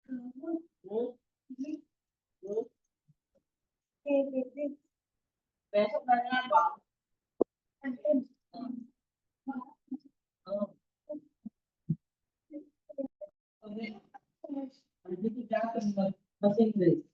Besok nanya apa? Oh, oke. Habis itu jatuh bahasa Inggris.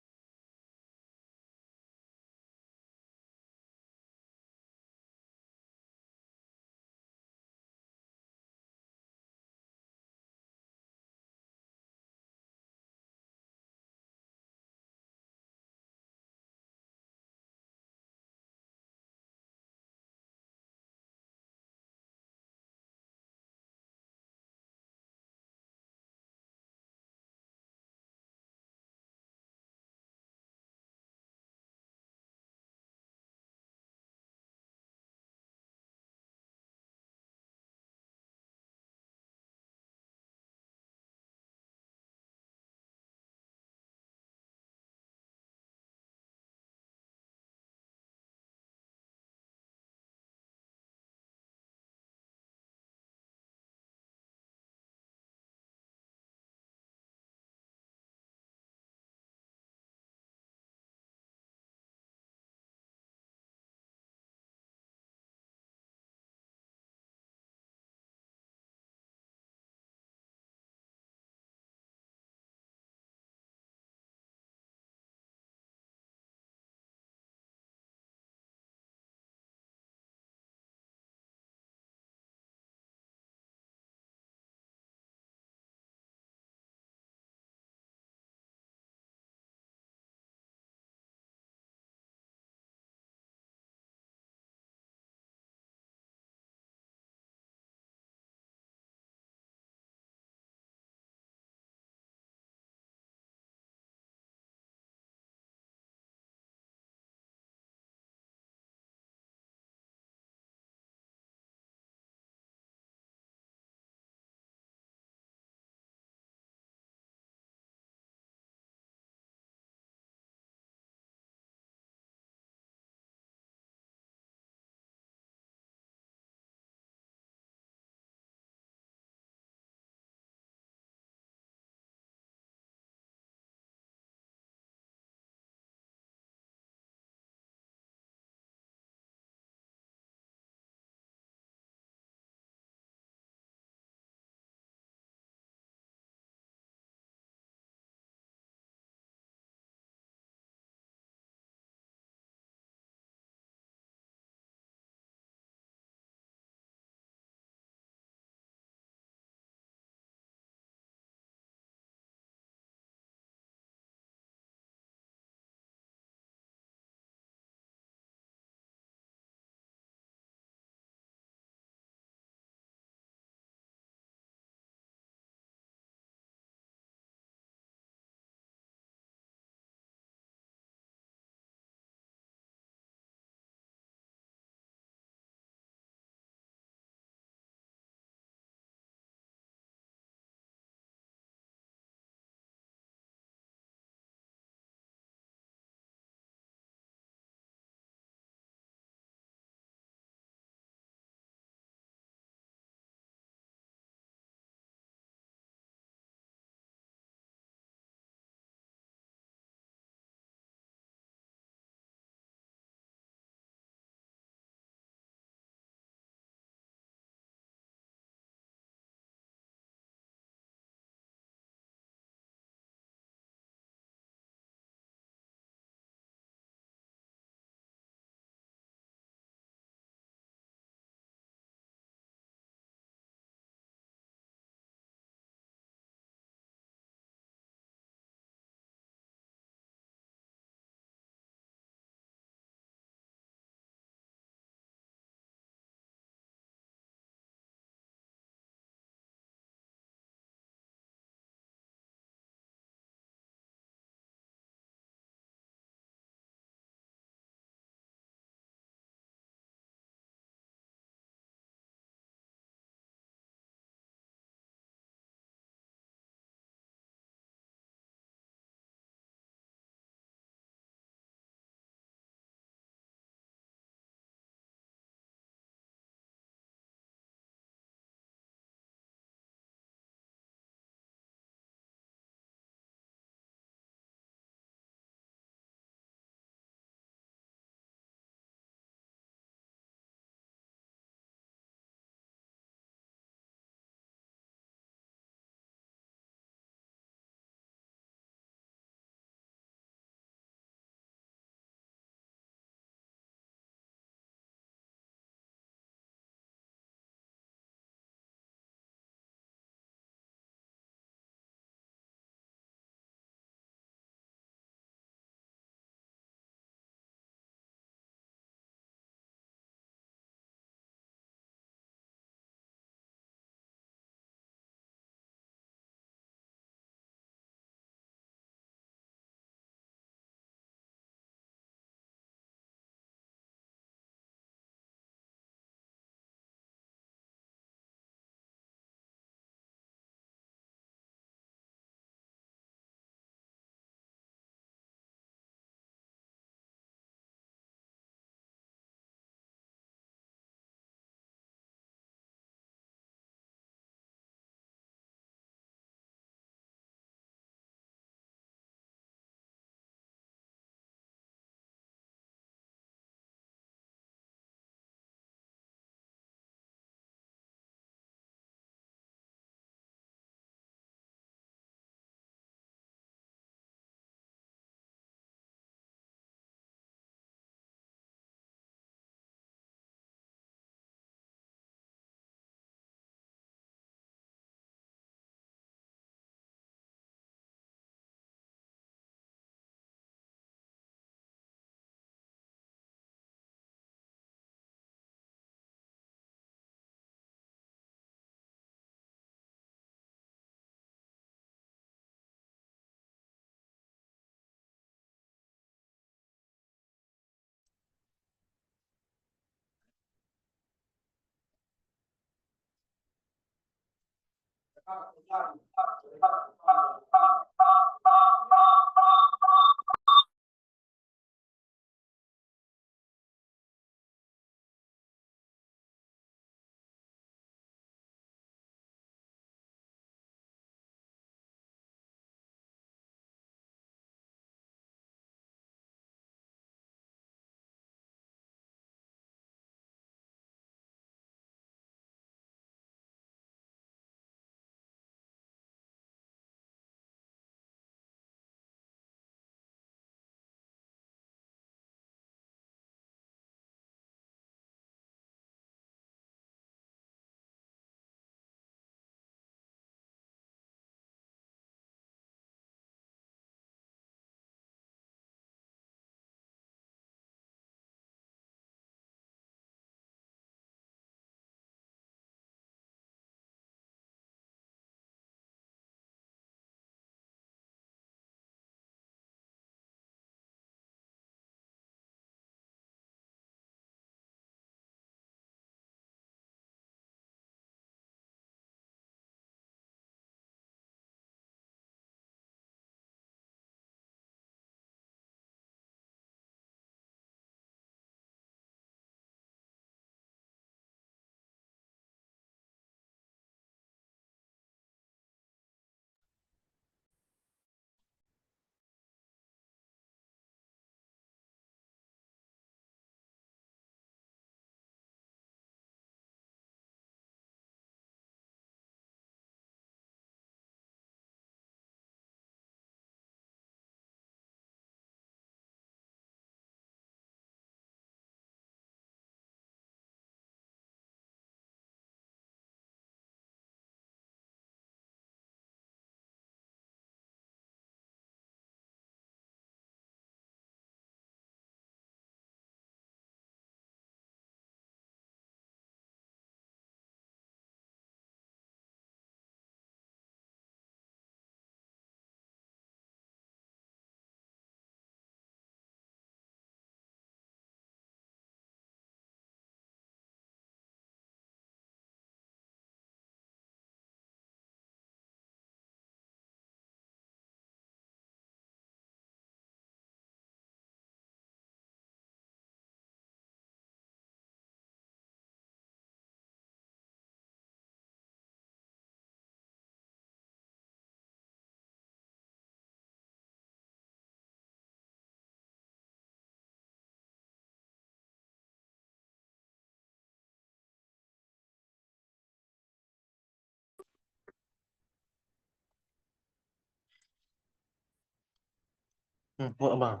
Bang.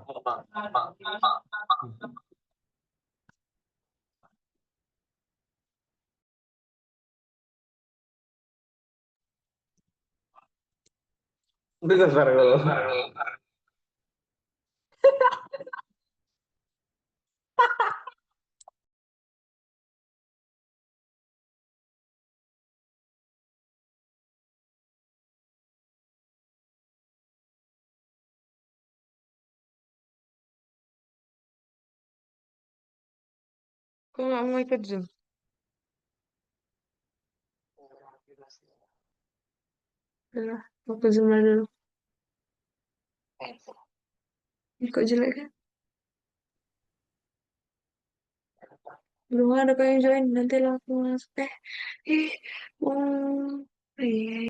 Bentar dulu. Kok nggak mau ikut Zoom? Udah, aku Zoom aja dulu. Kok jelek kan? Belum ada kok yang join, nanti lah aku masuk. Eh, iya.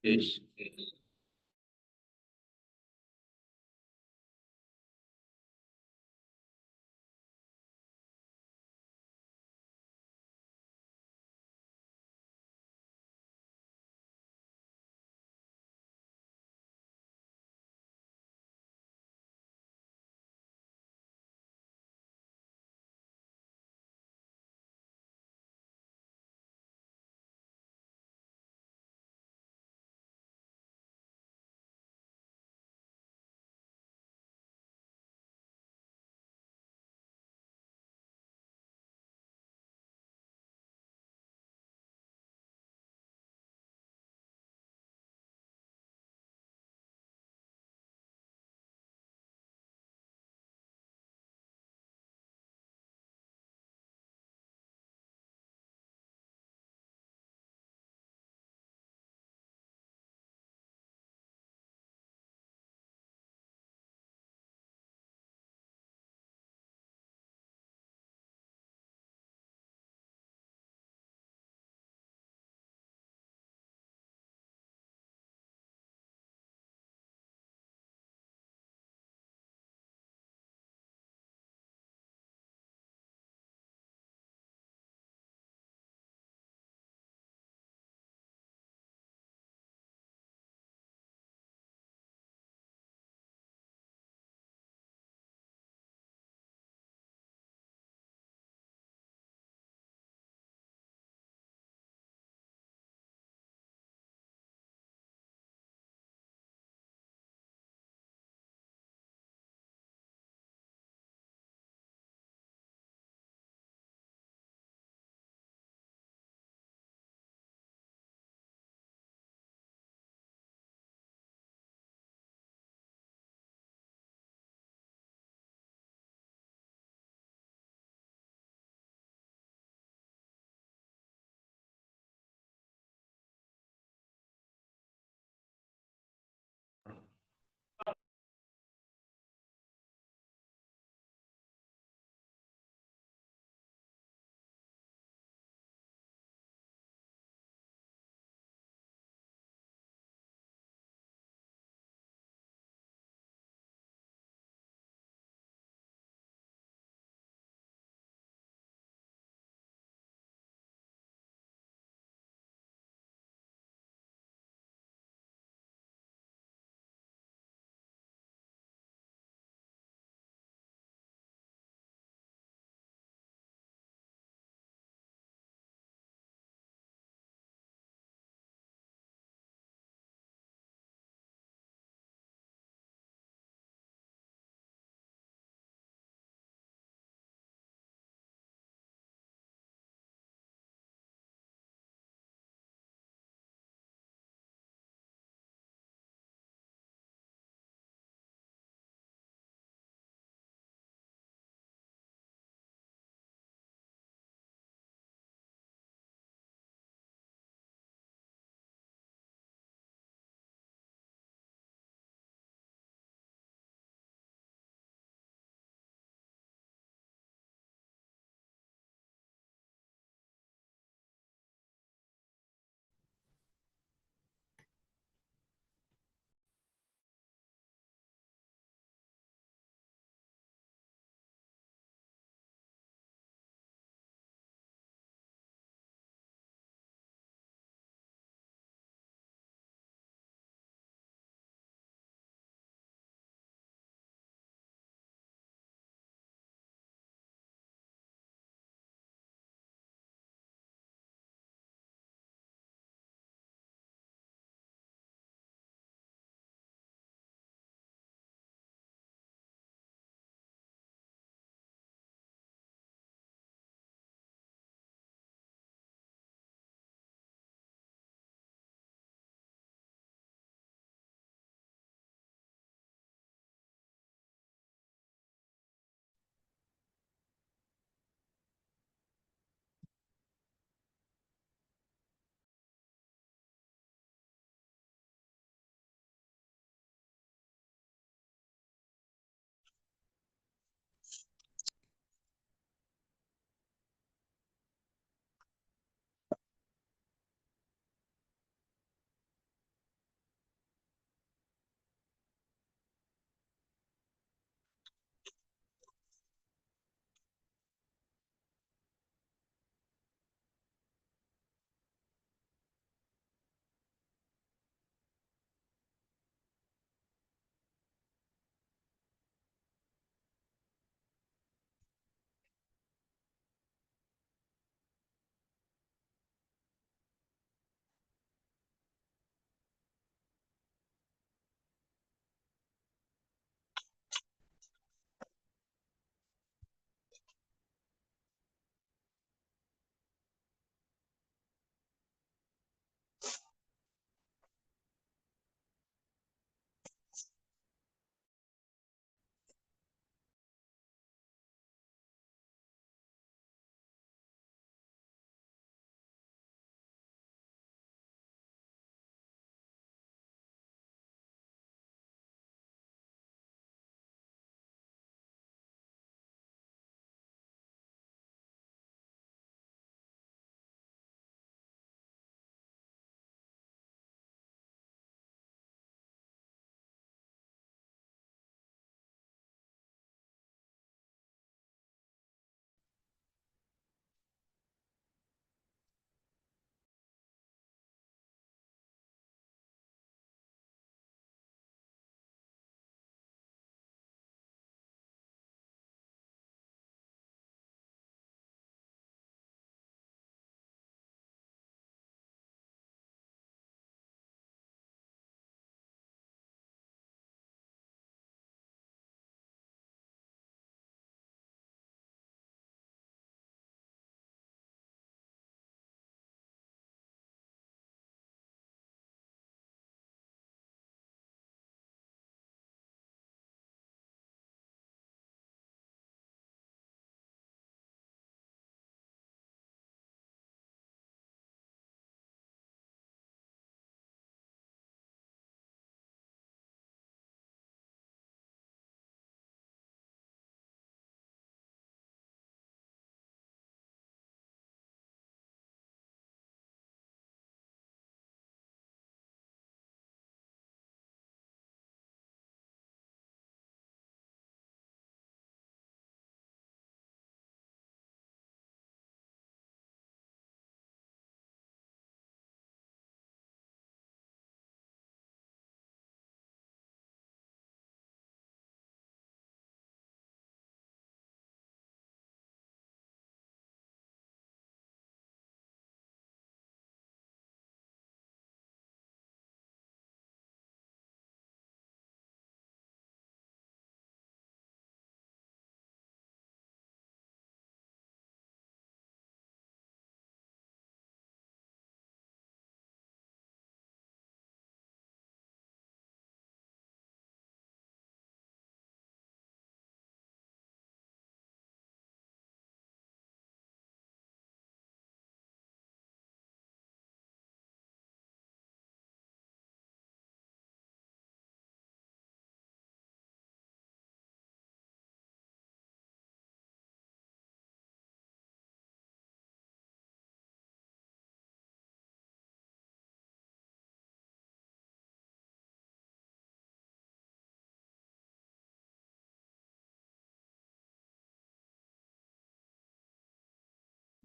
Yes.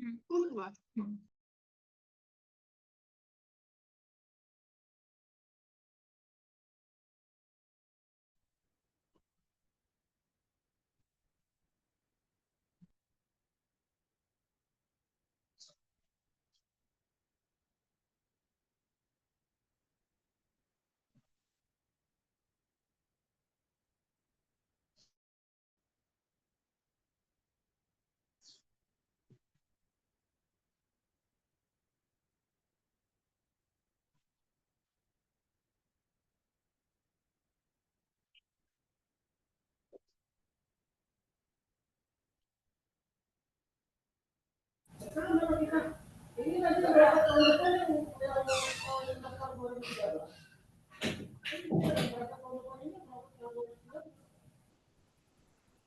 Hmm. Ini nanti berapa tahun depan yang daftar 2013?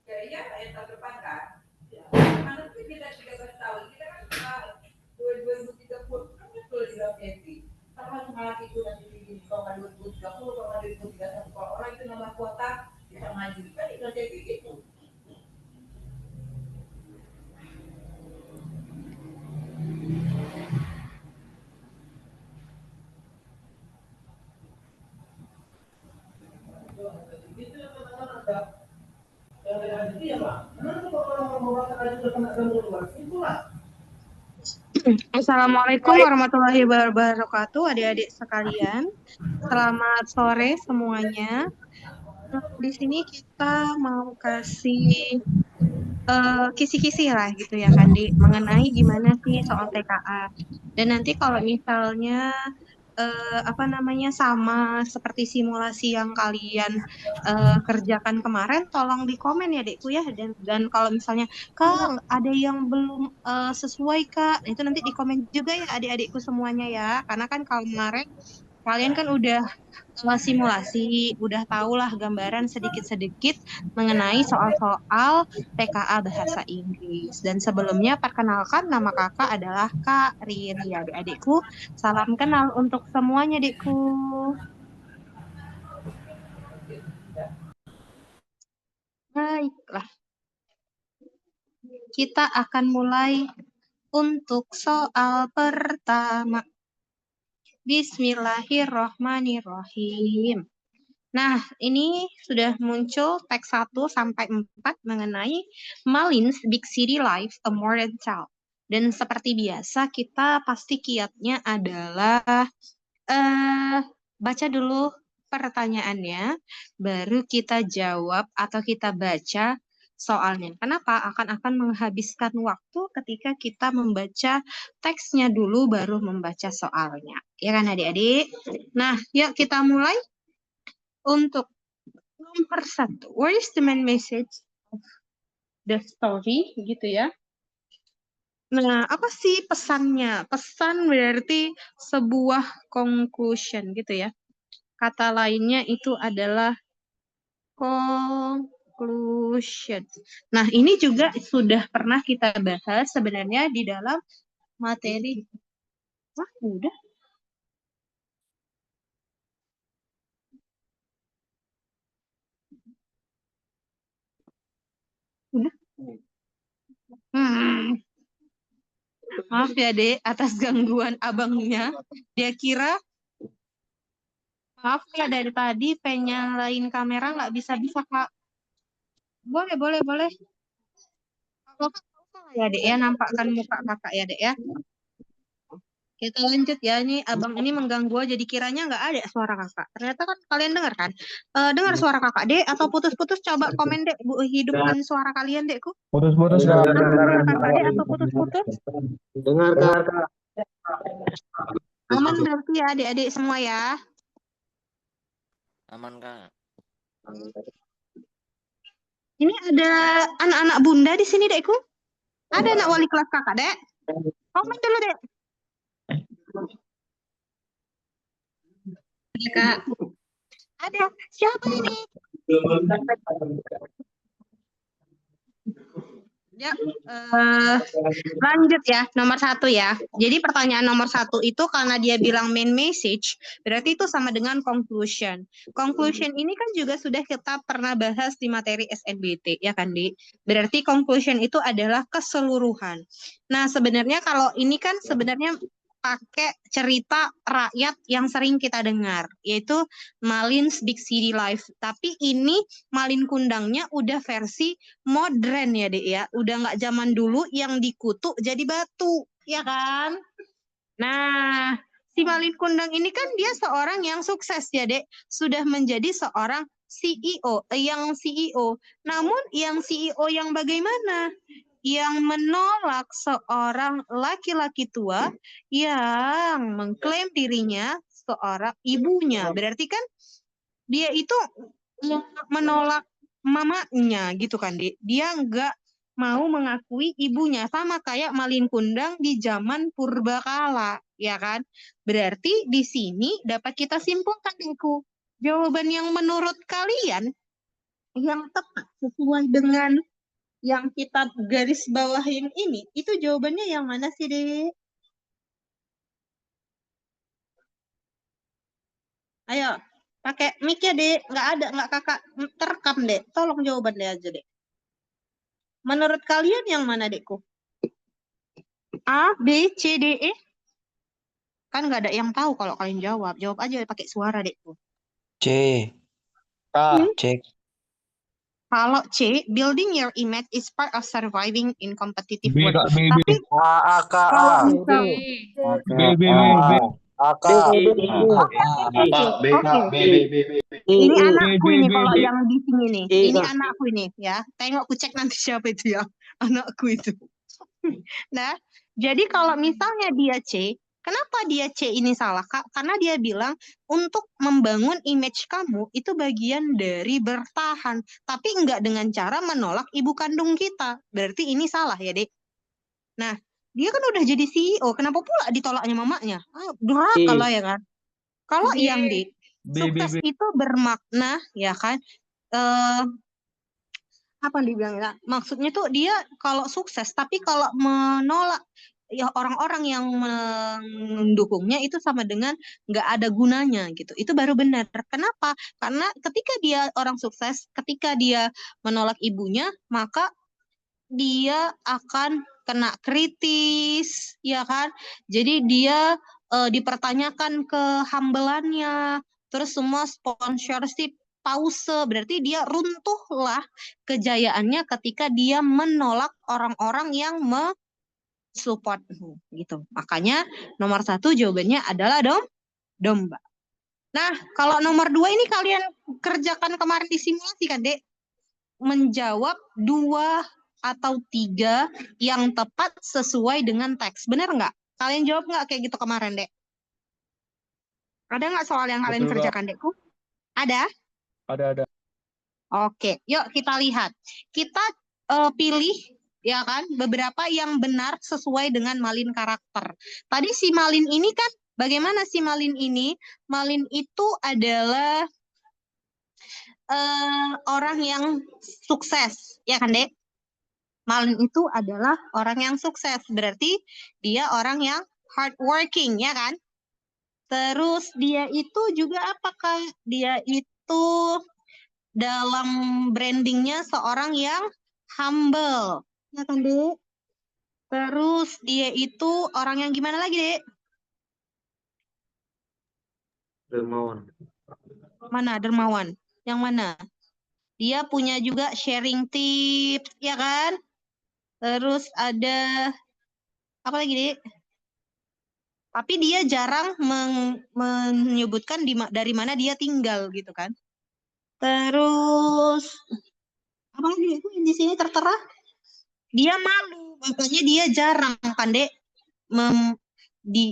Ya iya, yang tahun depan kan? Mana sih kita 13 tahun? Kita kan 2030 kan betul di dalam FP. Sama semangat itu nanti di tahun 2030, tahun 2031. Kalau orang itu nambah kuota bisa maju kan di dalam FP gitu. Assalamualaikum warahmatullahi wabarakatuh, adik-adik sekalian. Selamat sore semuanya. Di sini kita mau kasih kisi-kisi lah gitu ya kan, Di, mengenai gimana sih soal TKA. Dan nanti kalau misalnya apa namanya sama seperti simulasi yang kalian kerjakan kemarin, tolong di komen ya Dekku ya. Dan kalau misalnya Kak ada yang belum sesuai Kak, nah, itu nanti di komen juga ya adik-adikku semuanya ya. Karena kan kalau kemarin kalian kan udah simulasi, udah tahulah gambaran sedikit-sedikit mengenai soal-soal TKA Bahasa Inggris. Dan sebelumnya perkenalkan nama kakak adalah Kak Riri. Adik-adikku, salam kenal untuk semuanya, adikku. Baiklah, kita akan mulai untuk soal pertama. Bismillahirrohmanirrohim. Nah, ini sudah muncul teks 1 sampai 4 mengenai Malin's Big City Life, A Modern Child. Dan seperti biasa, kita pasti kiatnya adalah baca dulu pertanyaannya, baru kita jawab atau kita baca soalnya. Kenapa? Akan menghabiskan waktu ketika kita membaca teksnya dulu, baru membaca soalnya. Ya kan adik-adik? Nah, yuk kita mulai. Untuk nomor 1, what is the main message of the story, gitu ya. Nah, apa sih pesannya? Pesan berarti sebuah conclusion, gitu ya. Kata lainnya itu adalah conclusion. Nah, ini juga sudah pernah kita bahas sebenarnya di dalam materi. Wah, udah. Udah. Hmm. Maaf ya, Dek, atas gangguan abangnya. Dia kira, maaf ya dari tadi pengen nyalain kamera nggak bisa-bisa, Kak. Boleh, boleh, boleh. Kalau Kak salah ya, Dek, ya, nampakkan muka Kakak ya, Dek, ya. Kita lanjut ya, ini abang ini mengganggu jadi kiranya nggak ada suara Kakak. Ternyata kan kalian dengar kan? Dengar suara Kakak, Dek, atau putus-putus? Coba komen, Dek, Bu, hidupkan suara kalian, Dekku. Putus-putus Kak. Dengar Kakak, Dek, atau putus-putus? Dengar Kak. Aman berarti ya, adik-adik semua ya. Aman Kak. Ini ada anak-anak bunda di sini, Dekku. Ada anak wali kelas Kakak, Dek. Komen dulu, Dek. Ya, Kak. Ada. Siapa ini? Ya, lanjut ya, nomor 1 ya. Jadi pertanyaan nomor 1 itu karena dia bilang main message, berarti itu sama dengan conclusion. Conclusion ini kan juga sudah kita pernah bahas di materi SNBT, ya kan, Di? Berarti conclusion itu adalah keseluruhan. Nah, sebenarnya kalau ini kan sebenarnya pakai cerita rakyat yang sering kita dengar, yaitu Malin's Big City Life. Tapi ini Malin Kundangnya udah versi modern ya, Dek ya. Udah nggak zaman dulu yang dikutuk jadi batu, ya kan? Nah, si Malin Kundang ini kan dia seorang yang sukses ya, Dek. Sudah menjadi seorang CEO, yang CEO. Namun yang CEO yang bagaimana? Yang menolak seorang laki-laki tua yang mengklaim dirinya seorang ibunya. Berarti kan dia itu menolak mamanya gitu kan, Dek. Dia nggak mau mengakui ibunya, sama kayak Malin Kundang di zaman purbakala, ya kan? Berarti di sini dapat kita simpulkan, Deku. Jawaban yang menurut kalian yang tepat sesuai dengan yang kita garis bawahin ini, itu jawabannya yang mana sih, Dek? Ayo, pakai mic ya, Dek. Nggak kakak terekam, Dek. Tolong jawabannya aja, Dek. Menurut kalian yang mana, Dekku? A, B, C, D, E? Kan nggak ada yang tahu kalau kalian jawab. Jawab aja pakai suara, Dekku. C. Hmm? C. Kalau C, building your image is part of surviving in competitive B, world. Kak, B, B. Tapi A, K, kalau A. misal B, B, B, B. A, K. ini B, anakku B, ini B, kalau B. yang di sini nih. Ini anakku ini ya. Tengok ku cek nanti siapa itu ya. Anakku itu. Nah, jadi kalau misalnya dia C, kenapa dia C ini salah, Kak? Karena dia bilang untuk membangun image kamu itu bagian dari bertahan, tapi enggak dengan cara menolak ibu kandung kita. Berarti ini salah ya, Dek? Nah, dia kan udah jadi CEO, kenapa pula ditolaknya mamanya? Ah, durhaka lah ya kan? Kalau yang Dek, B, B, sukses B. itu bermakna ya kan? Eh, apa dibilang ya? Maksudnya tuh dia kalau sukses, tapi kalau menolak ya orang-orang yang mendukungnya itu sama dengan nggak ada gunanya gitu. Itu baru benar. Kenapa? Karena ketika dia orang sukses, ketika dia menolak ibunya, maka dia akan kena kritis, ya kan? Jadi dia dipertanyakan kehambelannya, terus semua sponsorship pause, berarti dia runtuhlah kejayaannya ketika dia menolak orang-orang yang support gitu. Makanya nomor 1 jawabannya adalah domba. Nah, kalau nomor 2 ini kalian kerjakan kemarin di simulasi kan, Dek? Menjawab 2 atau 3 yang tepat sesuai dengan teks. Benar nggak? Kalian jawab nggak kayak gitu kemarin, Dek? Ada nggak soal yang kalian Betul, Kak. kerjakan, Dekku? Ada? Ada. Oke, yuk kita lihat. Kita pilih ya kan beberapa yang benar sesuai dengan Malin karakter. Tadi si Malin ini kan bagaimana si Malin ini? Malin itu adalah orang yang sukses, ya kan, Dek? Malin itu adalah orang yang sukses, berarti dia orang yang hardworking, ya kan? Terus dia itu juga apakah dia itu dalam brandingnya seorang yang humble, ya kan, Dek? Terus dia itu orang yang gimana lagi, Dek? Dermawan. Mana dermawan? Yang mana? Dia punya juga sharing tips, ya kan? Terus ada apa lagi, Dek? Tapi dia jarang menyebutkan dari mana dia tinggal gitu kan. Terus apa lagi itu yang di sini tertera? Dia malu, makanya dia jarang kan, Dek,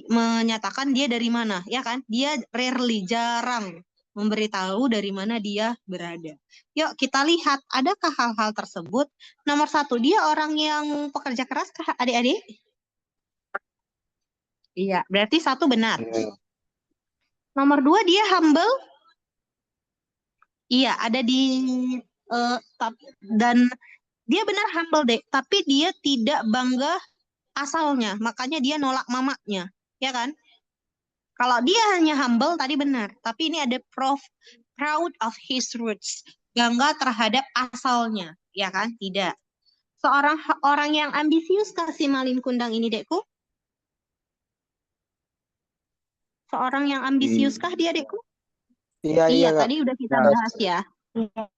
menyatakan dia dari mana, ya kan? Dia rarely, jarang memberitahu dari mana dia berada. Yuk kita lihat, adakah hal-hal tersebut? Nomor 1, dia orang yang pekerja keras kah, adik-adik? Iya, berarti 1 benar. Nomor 2, dia humble. Iya, ada di dan Dia benar humble, Dek, tapi dia tidak bangga asalnya, makanya dia nolak mamanya, ya kan? Kalau dia hanya humble tadi benar, tapi ini ada proud of his roots, bangga terhadap asalnya, ya kan? Tidak. Seorang orang yang ambisius kasih Malin Kundang ini, Dekku? Seorang yang ambisius kah dia, Dekku? Iya, Iya, Kak. tadi udah kita Ya. bahas ya.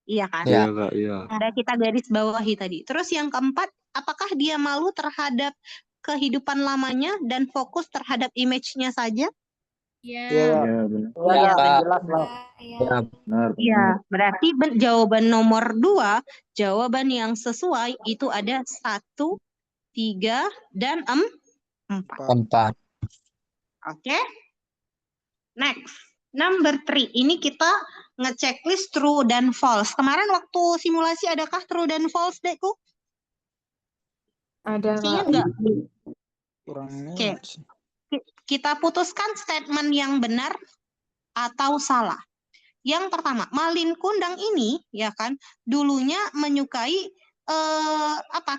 Iya kan? Iya, Kak, iya. Ada kita garis bawahi tadi. Terus yang keempat, apakah dia malu terhadap kehidupan lamanya dan fokus terhadap image-nya saja? Iya, Iya. Kak. Iya, benar. Iya, Kak. jelas lah. Iya. Benar. Iya, berarti jawaban nomor 2, jawaban yang sesuai itu ada 1, 3, dan 4. Oke? Next. Number 3. Ini kita ngechecklist true dan false. Kemarin waktu simulasi adakah true dan false, Dekku? Ada, Ingat Kak. nggak? Kurang Oke. ingat sih. Kita putuskan statement yang benar atau salah. Yang pertama, Malin Kundang ini, ya kan, dulunya menyukai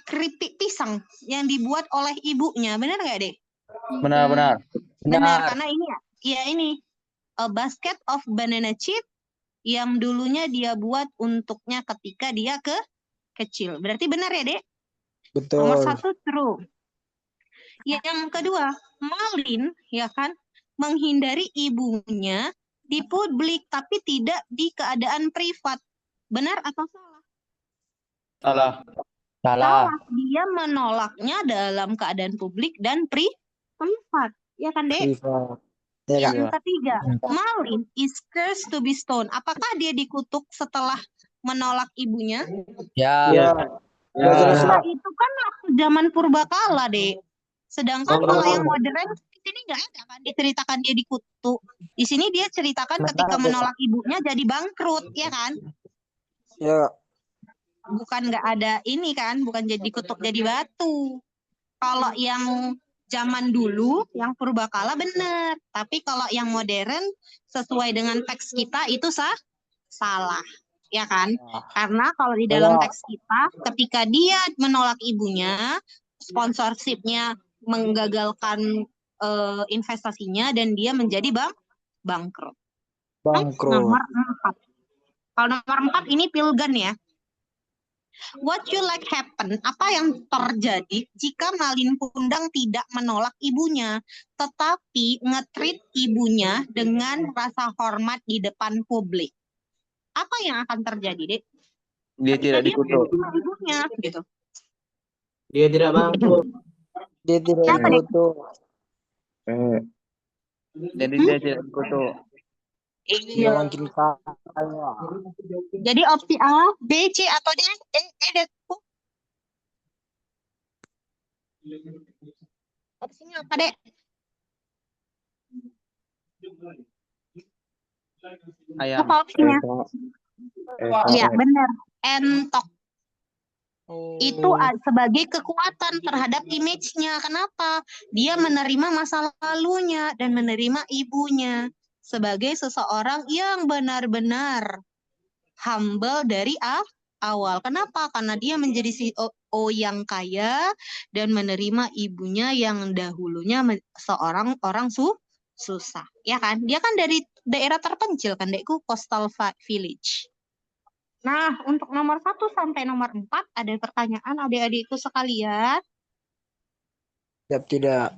keripik pisang yang dibuat oleh ibunya. Benar nggak, Dek? Benar. Benar, karena ini ya ini a basket of banana chip yang dulunya dia buat untuknya ketika dia kecil. Berarti benar ya, Dek? Nomor Betul. 1 true. Yang kedua, Malin ya kan menghindari ibunya di publik tapi tidak di keadaan privat. Benar atau salah? Salah. Salah. Dia menolaknya dalam keadaan publik dan privat. Ya kan, Dek? Privat. Ya, Kak. Yang ketiga, Malin is cursed to be stoned. Apakah dia dikutuk setelah menolak ibunya? Ya. Iya. Ya, jelas lah. Itu kan waktu zaman purbakala, Dek. Sedangkan kalau yang modern di sini nggak ada kan diceritakan dia dikutuk. Di sini dia ceritakan ketika menolak ibunya jadi bangkrut, ya kan? Ya, Bukan nggak ada ini kan, bukan jadi dikutuk jadi batu. Kalau yang zaman dulu, yang purbakala benar. Tapi kalau yang modern, sesuai dengan teks kita itu salah. Ya kan? Karena kalau di dalam teks kita, ketika dia menolak ibunya, sponsorshipnya menggagalkan investasinya, dan dia menjadi bangkrut. Nomor 4. Kalau nomor 4 ini Pilgan ya. What you like happen? Apa yang terjadi jika Malin Kundang tidak menolak ibunya, tetapi nge-treat ibunya dengan rasa hormat di depan publik? Apa yang akan terjadi, Dek? Dia tidak dikutuk. Ibunya, gitu. Dia tidak bangkrut. dia tidak Siapa, Dek? dikutuk. Jadi dia tidak dikutuk. Dia makin kaya. Jadi opsi A, B, C, atau D? Dek. Opsinya apa, Dek? Ayam. Apa opsinya? Iya, benar. Entok. Itu sebagai kekuatan terhadap image-nya. Kenapa? Dia menerima masa lalunya dan menerima ibunya sebagai seseorang yang benar-benar humble dari awal. Kenapa? Karena dia menjadi CEO yang kaya dan menerima ibunya yang dahulunya seorang orang susah. Ya kan? Dia kan dari daerah terpencil kan, Dekku, coastal village. Nah, untuk nomor 1 sampai nomor 4 ada pertanyaan adik-adikku sekalian. Siap tidak?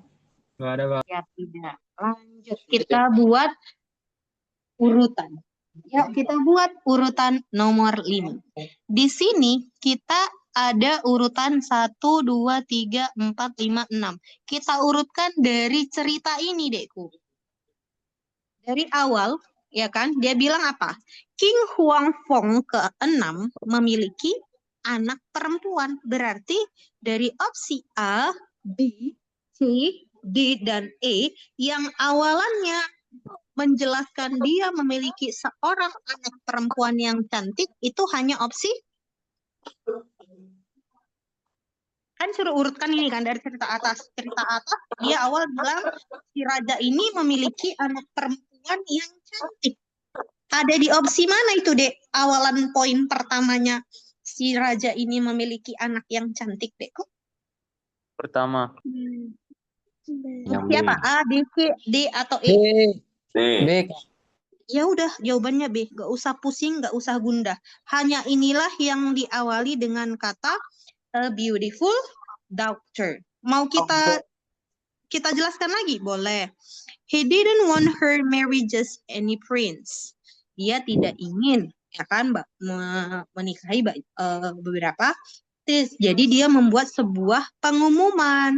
Nggak ada, Kak. Ya tidak. Lanjut, kita buat urutan. Ya, kita buat urutan nomor 5. Di sini kita ada urutan 1, 2, 3, 4, 5, 6. Kita urutkan dari cerita ini, Dekku. Dari awal, ya kan, dia bilang apa? King Huangfeng ke-6 memiliki anak perempuan. Berarti dari opsi A, B, C, D, dan E yang awalannya menjelaskan dia memiliki seorang anak perempuan yang cantik, itu hanya opsi. Kan suruh urutkan ini kan dari cerita atas. Cerita atas dia awal bilang si raja ini memiliki anak perempuan yang cantik. Ada di opsi mana itu, Dek? Awalan poin pertamanya si raja ini memiliki anak yang cantik, Dekku? Pertama. Yang B. Siapa? A, B, C, D, atau B. E? B. Ya udah, jawabannya B. Gak usah pusing, gak usah gundah. Hanya inilah yang diawali dengan kata a beautiful daughter. Mau kita jelaskan lagi? Boleh. He didn't want her marry just any prince. Dia tidak ingin, ya kan, Mbak, menikahi beberapa. Jadi dia membuat sebuah pengumuman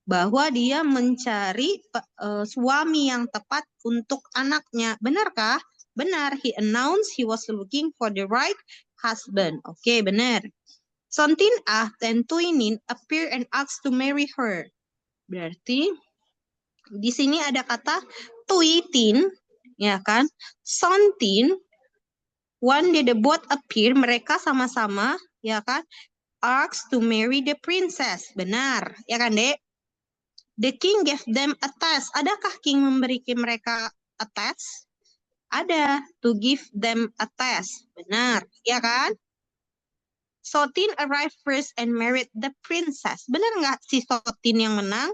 bahwa dia mencari suami yang tepat untuk anaknya. Benarkah? Benar. He announced he was looking for the right husband. Oke, benar. Sontin and Tuinin appear and asked to marry her. Berarti di sini ada kata Tuitin, ya kan? Sontin, one day the both appear, mereka sama-sama, ya kan? Asked to marry the princess. Benar, ya kan, Dek? The king gave them a test. Adakah king memberikan mereka a test? Ada, to give them a test. Benar, ya kan? Sotin arrived first and married the princess. Benar nggak si Sotin yang menang?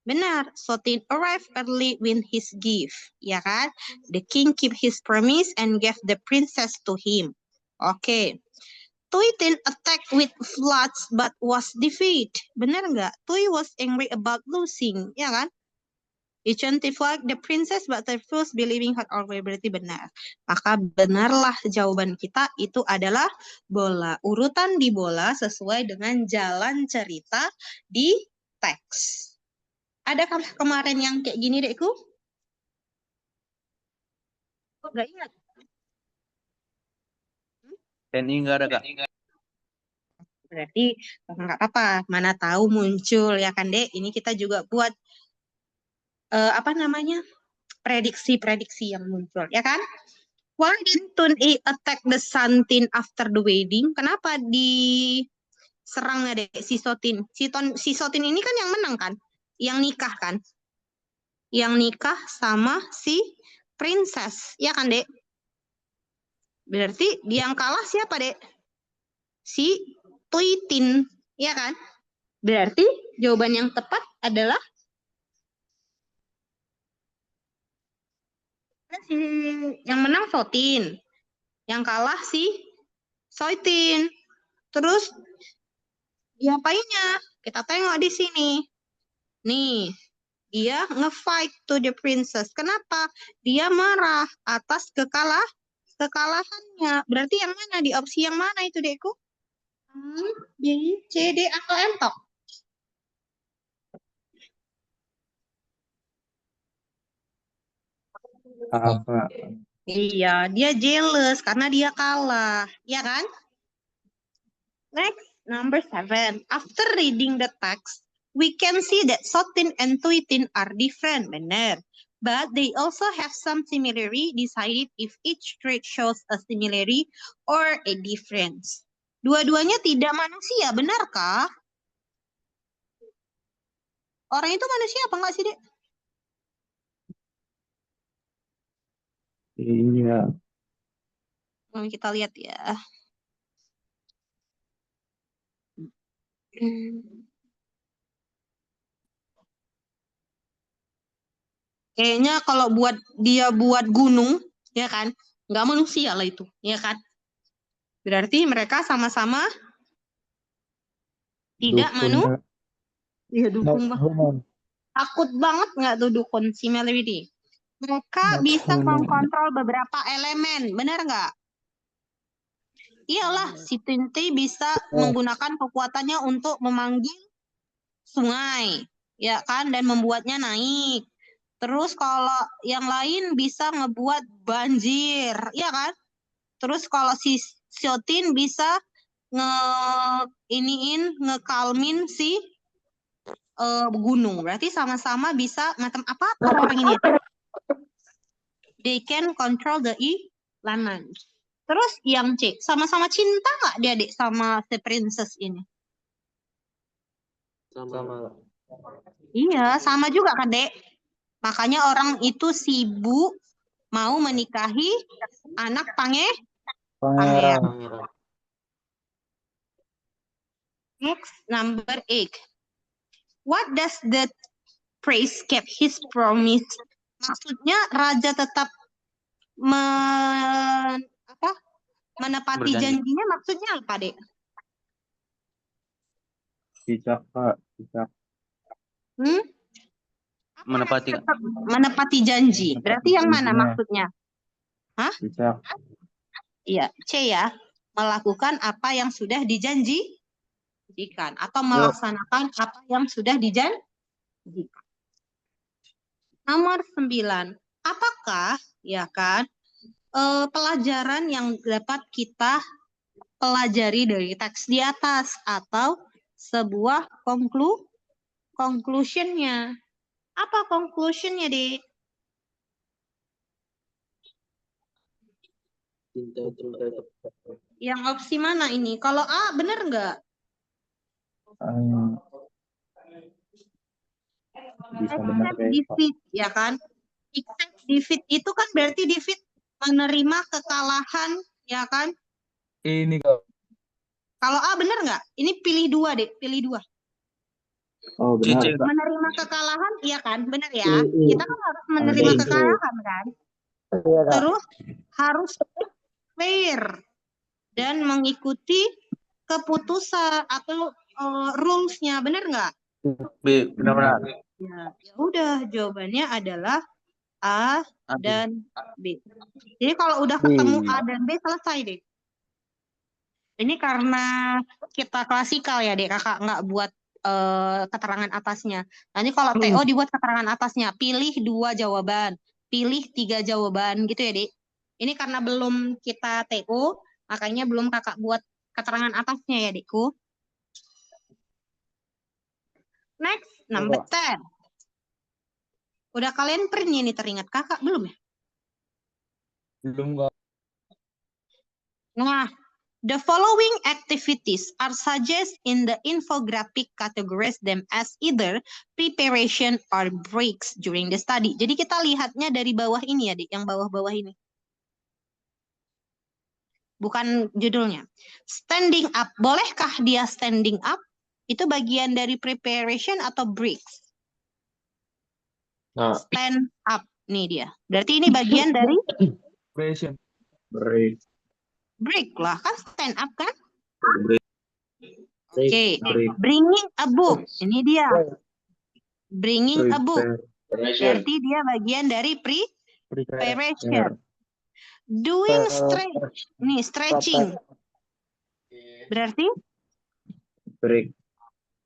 Benar, Sotin arrived early with his gift. Ya kan? The king kept his promise and gave the princess to him. Oke. Tuitin attacked with floods but was defeated. Benar nggak? Tui was angry about losing, ya kan? He chanted like the princess but refused believing her already. Berarti benar. Maka benarlah jawaban kita itu adalah bola. Urutan di bola sesuai dengan jalan cerita di teks. Adakah kemarin yang kayak gini, Dekku? Nggak ingat. TNI enggak ada, Kak. Berarti nggak apa-apa, mana tahu muncul, ya kan, Dek? Ini kita juga buat prediksi-prediksi yang muncul, ya kan? Why didn't Tun E attack the Santin after the wedding? Kenapa diserangnya, Dek, si Sotin? Si Sotin ini kan yang menang kan? Yang nikah kan? Yang nikah sama si princess, ya kan, Dek? Berarti yang kalah siapa, Dek? Si Tuitin, ya kan? Berarti jawaban yang tepat adalah si yang menang Sotin, yang kalah si Soitin. Terus diapainnya? Kita tengok di sini. Nih, dia nge-fight to the princess. Kenapa? Dia marah atas kekalahannya. Berarti yang mana? Di opsi yang mana itu, Dekku? B, C, D, atau M, Tok? Apa? Iya, dia jealous karena dia kalah. Ya kan? Next, number 7. After reading the text, we can see that Sotin and Tuitin are different. Benar. But they also have some similarity. Decided if each trait shows a similarity or a difference. Dua-duanya tidak manusia, benarkah? Orang itu manusia apa enggak sih, Dek? Iya. Kita lihat ya. Kayaknya kalau buat gunung, ya kan, nggak manusia lah itu, ya kan. Berarti mereka sama-sama tidak Iya, dukun banget. Takut banget nggak tuh dukun similarity. Mereka bisa mengkontrol beberapa elemen, benar nggak? Iyalah, si Tinti bisa menggunakan kekuatannya untuk memanggil sungai, ya kan, dan membuatnya naik. Terus kalau yang lain bisa ngebuat banjir, ya kan? Terus kalau si Siotin bisa ngekalmin si gunung. Berarti sama-sama bisa macam apa orang ini? They can control the elements. Terus yang C, sama-sama cinta nggak dia, Dek, sama si princess ini? Sama. Iya, sama juga kan, Dek. Makanya orang itu sibuk mau menikahi anak pangeran. Next, number 8. What does the prince keep his promise? Maksudnya raja tetap menepati Berjanji. janjinya, maksudnya apa, Dek? Cicak, Kak. Cicak. Hmm? Menepati, Kak. Tetap menepati janji. Berarti yang mana Janjinya. maksudnya? Hah? Cicak. Iya, C ya. Melakukan apa yang sudah dijanjikan atau melaksanakan apa yang sudah dijanjikan. Nomor 9. Apakah ya kan pelajaran yang dapat kita pelajari dari teks di atas atau sebuah conclusionnya? Apa conclusionnya, Dek? Yang opsi mana ini? Kalau A benar nggak? Bisa benar Accept defeat, ya kan? Accept defeat itu kan berarti defeat menerima kekalahan, ya kan? Ini Kak. Kalau A benar nggak? Ini pilih dua, Dek. Pilih dua. Oh benar. Cicak. Menerima kekalahan, iya kan? Benar ya? Iya. Kita kan harus menerima Iya. kekalahan, kan? Iya, Kak. Terus harus fair dan mengikuti keputusan atau rules-nya, benar nggak? B, benar-benar. Ya udah, jawabannya adalah A dan B. Jadi kalau udah ketemu A dan B, selesai deh. Ini karena kita klasikal ya, Dek. Kakak nggak buat keterangan atasnya. Nanti kalau TO dibuat keterangan atasnya. Pilih 2 jawaban. Pilih 3 jawaban gitu ya, Dek. Ini karena belum kita TO, makanya belum kakak buat keterangan atasnya ya, Dekku. Next, number 10. Udah kalian pernah nih teringat kakak belum ya? Belum Kak. Nah, the following activities are suggested in the infographic categories them as either preparation or breaks during the study. Jadi kita lihatnya dari bawah ini ya, Dik, yang bawah-bawah ini. Bukan judulnya. Standing up. Bolehkah dia standing up? Itu bagian dari preparation atau breaks? Nah, Stand up. Nih dia. Berarti ini bagian dari preparation. Break. break lah. Kan stand up kan? Break. Oke. Break. Bringing a book. Ini dia. Bringing a book. Preparation. Berarti dia bagian dari preparation. Prepare. Doing stretch. Nih, stretching. Berarti? Break.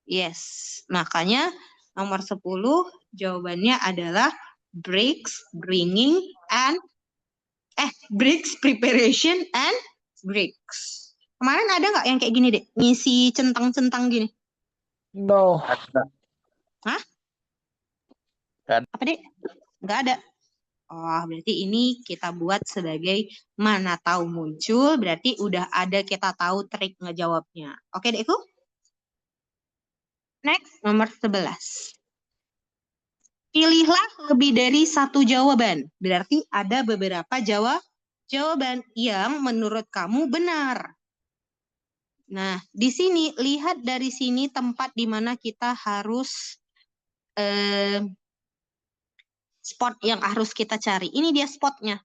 Yes. Makanya nomor 10 jawabannya adalah breaks, bringing, and breaks, preparation, and breaks. Kemarin ada nggak yang kayak gini, Dek? Ngisi centang-centang gini. No. Hah? Nggak ada. Apa, Dek? Nggak ada. Oh, berarti ini kita buat sebagai mana tahu muncul, berarti udah ada kita tahu trik ngejawabnya. Oke, Dekku? Next, nomor 11. Pilihlah lebih dari 1 jawaban. Berarti ada beberapa jawaban yang menurut kamu benar. Nah, di sini, lihat dari sini tempat di mana kita harus spot yang harus kita cari. Ini dia spotnya.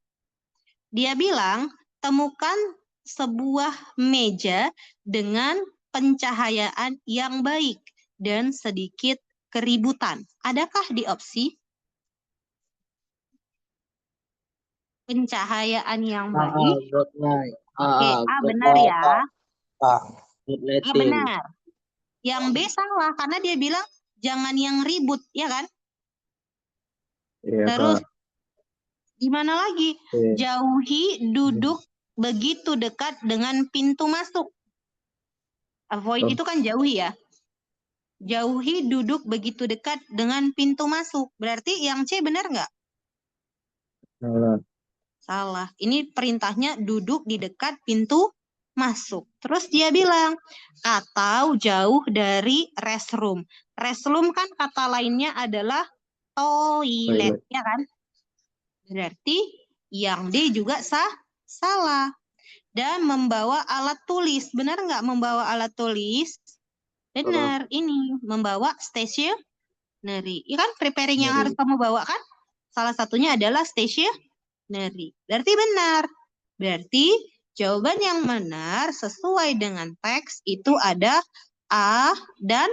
Dia bilang, temukan sebuah meja dengan pencahayaan yang baik dan sedikit keributan. Adakah di opsi pencahayaan yang baik? Oke, A benar ya. A benar. Yang B salah karena dia bilang jangan yang ribut, ya kan? Iya, Terus Kak. gimana lagi? Jauhi duduk begitu dekat dengan pintu masuk. Avoid itu kan jauhi ya. Jauhi duduk begitu dekat dengan pintu masuk. Berarti yang C benar nggak? Salah. Salah. Ini perintahnya duduk di dekat pintu masuk. Terus dia bilang, atau jauh dari restroom. Restroom kan kata lainnya adalah toilet, ya kan? Berarti yang D juga salah. Dan membawa alat tulis. Benar nggak membawa alat tulis? Benar, ini membawa stationery. Iya kan, preparing yang harus kamu bawa kan? Salah satunya adalah stationery. Berarti benar. Berarti jawaban yang benar sesuai dengan teks itu ada A dan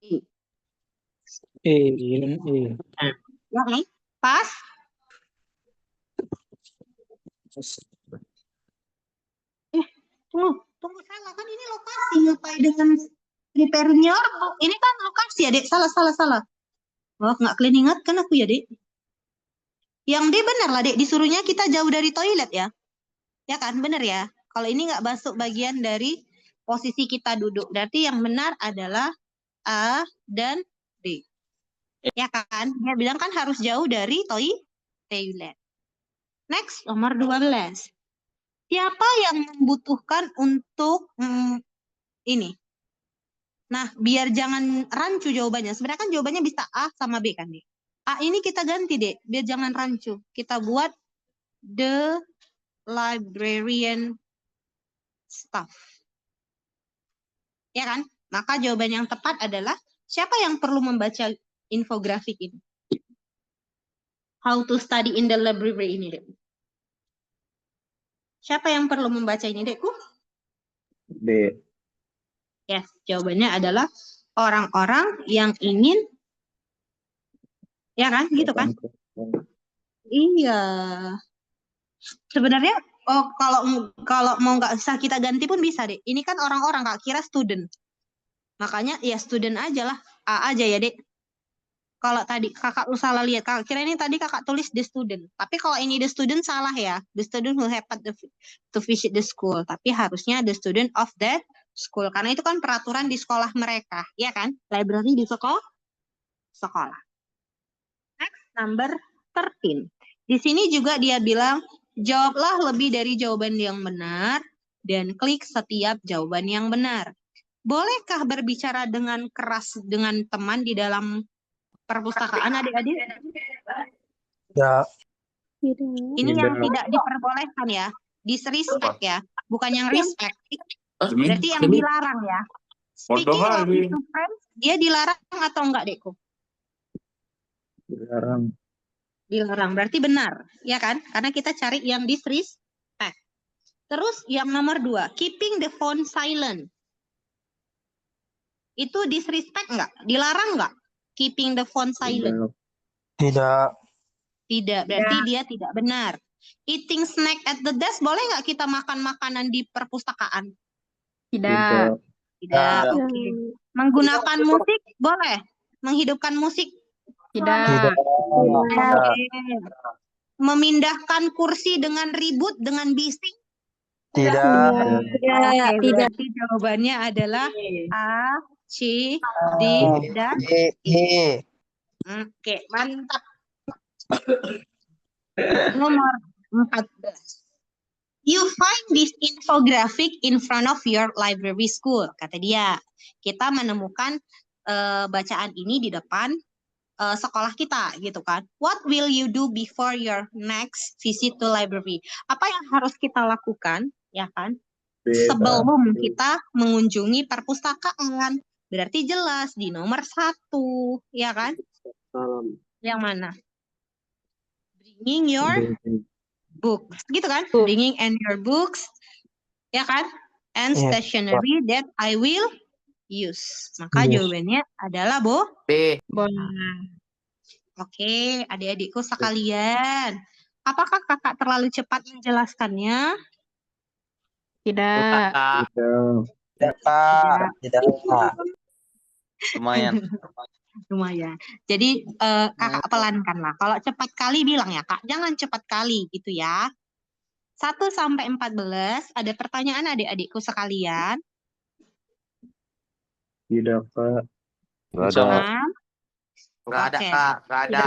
E. E. Ya kan? Pas? Tunggu salah kan ini lokasi ngapain dengan preparing-nya? Ini kan lokasi ya, Dek. Salah. Wah, nggak kalian ingat kan aku ya, Dek? Yang D benar lah, Dek. Disuruhnya kita jauh dari toilet ya. Ya kan, benar ya. Kalau ini nggak masuk bagian dari posisi kita duduk. Berarti yang benar adalah A dan D. Ya kan? Dia bilang kan harus jauh dari toilet. Next, nomor 12. Siapa yang membutuhkan untuk ini? Nah, biar jangan rancu jawabannya. Sebenarnya kan jawabannya bisa A sama B kan, Dek? A ini kita ganti, Dek. Biar jangan rancu. Kita buat the librarian staff. Ya kan? Maka jawaban yang tepat adalah siapa yang perlu membaca infografik ini? How to study in the library ini, Dek. Siapa yang perlu membaca ini, Dekku? B. Yes, jawabannya adalah orang-orang yang ingin, ya kan? Gitu kan? Iya. Sebenarnya kalau mau nggak usah kita ganti pun bisa, Dek. Ini kan orang-orang, Kak kira student. Makanya ya student aja lah. A aja ya, Dek. Kalau tadi kakak salah lihat, kakak kira ini tadi kakak tulis the student. Tapi kalau ini the student salah ya. The student who happen to visit the school. Tapi harusnya the student of that school. Karena itu kan peraturan di sekolah mereka. Ya kan? Library di sekolah. Next, number 13. Di sini juga dia bilang, jawablah lebih dari jawaban yang benar dan klik setiap jawaban yang benar. Bolehkah berbicara dengan keras dengan teman di dalam perpustakaan, adik-adik? Ya. Ini yang tidak diperbolehkan ya. Disrespect ya. Bukan yang respect. Berarti yang dilarang ya. Speaking of to friends, dia dilarang atau enggak, Dekku? Dilarang. Dilarang. Berarti benar. Ya kan? Karena kita cari yang disrespect. Terus yang nomor 2. Keeping the phone silent. Itu disrespect enggak? Dilarang enggak? Keeping the phone silent. Tidak. Tidak, berarti dia tidak benar. Eating snack at the desk, boleh nggak kita makan makanan di perpustakaan? Tidak. Tidak, oke. Menggunakan musik, boleh? Menghidupkan musik? Tidak. Oke. Memindahkan kursi dengan ribut, dengan bising? Tidak. Oke, berarti jawabannya adalah A, C, D, dan E. Oke, mantap. Nomor 14. You find this infographic in front of your library school. Kata dia, kita menemukan bacaan ini di depan sekolah kita, gitu kan. What will you do before your next visit to library? Apa yang harus kita lakukan, ya kan? Sebelum kita mengunjungi perpustakaan. Berarti jelas di nomor 1, ya kan? Yang mana? Bringing your books, gitu kan? Bringing and your books, ya kan? And stationery that I will use. Maka jawabannya adalah B. Oke, adik-adikku sekalian. Apakah kakak terlalu cepat menjelaskannya? Tidak. Tidak. Lumayan. Lumayan. Jadi kakak pelankan lah. Kalau cepat kali bilang ya kak, jangan cepat kali gitu ya. 1 sampai 14 ada pertanyaan adik-adikku sekalian. Tidak, Kak. Nggak ada. Nggak ada, Kak. Nggak ada.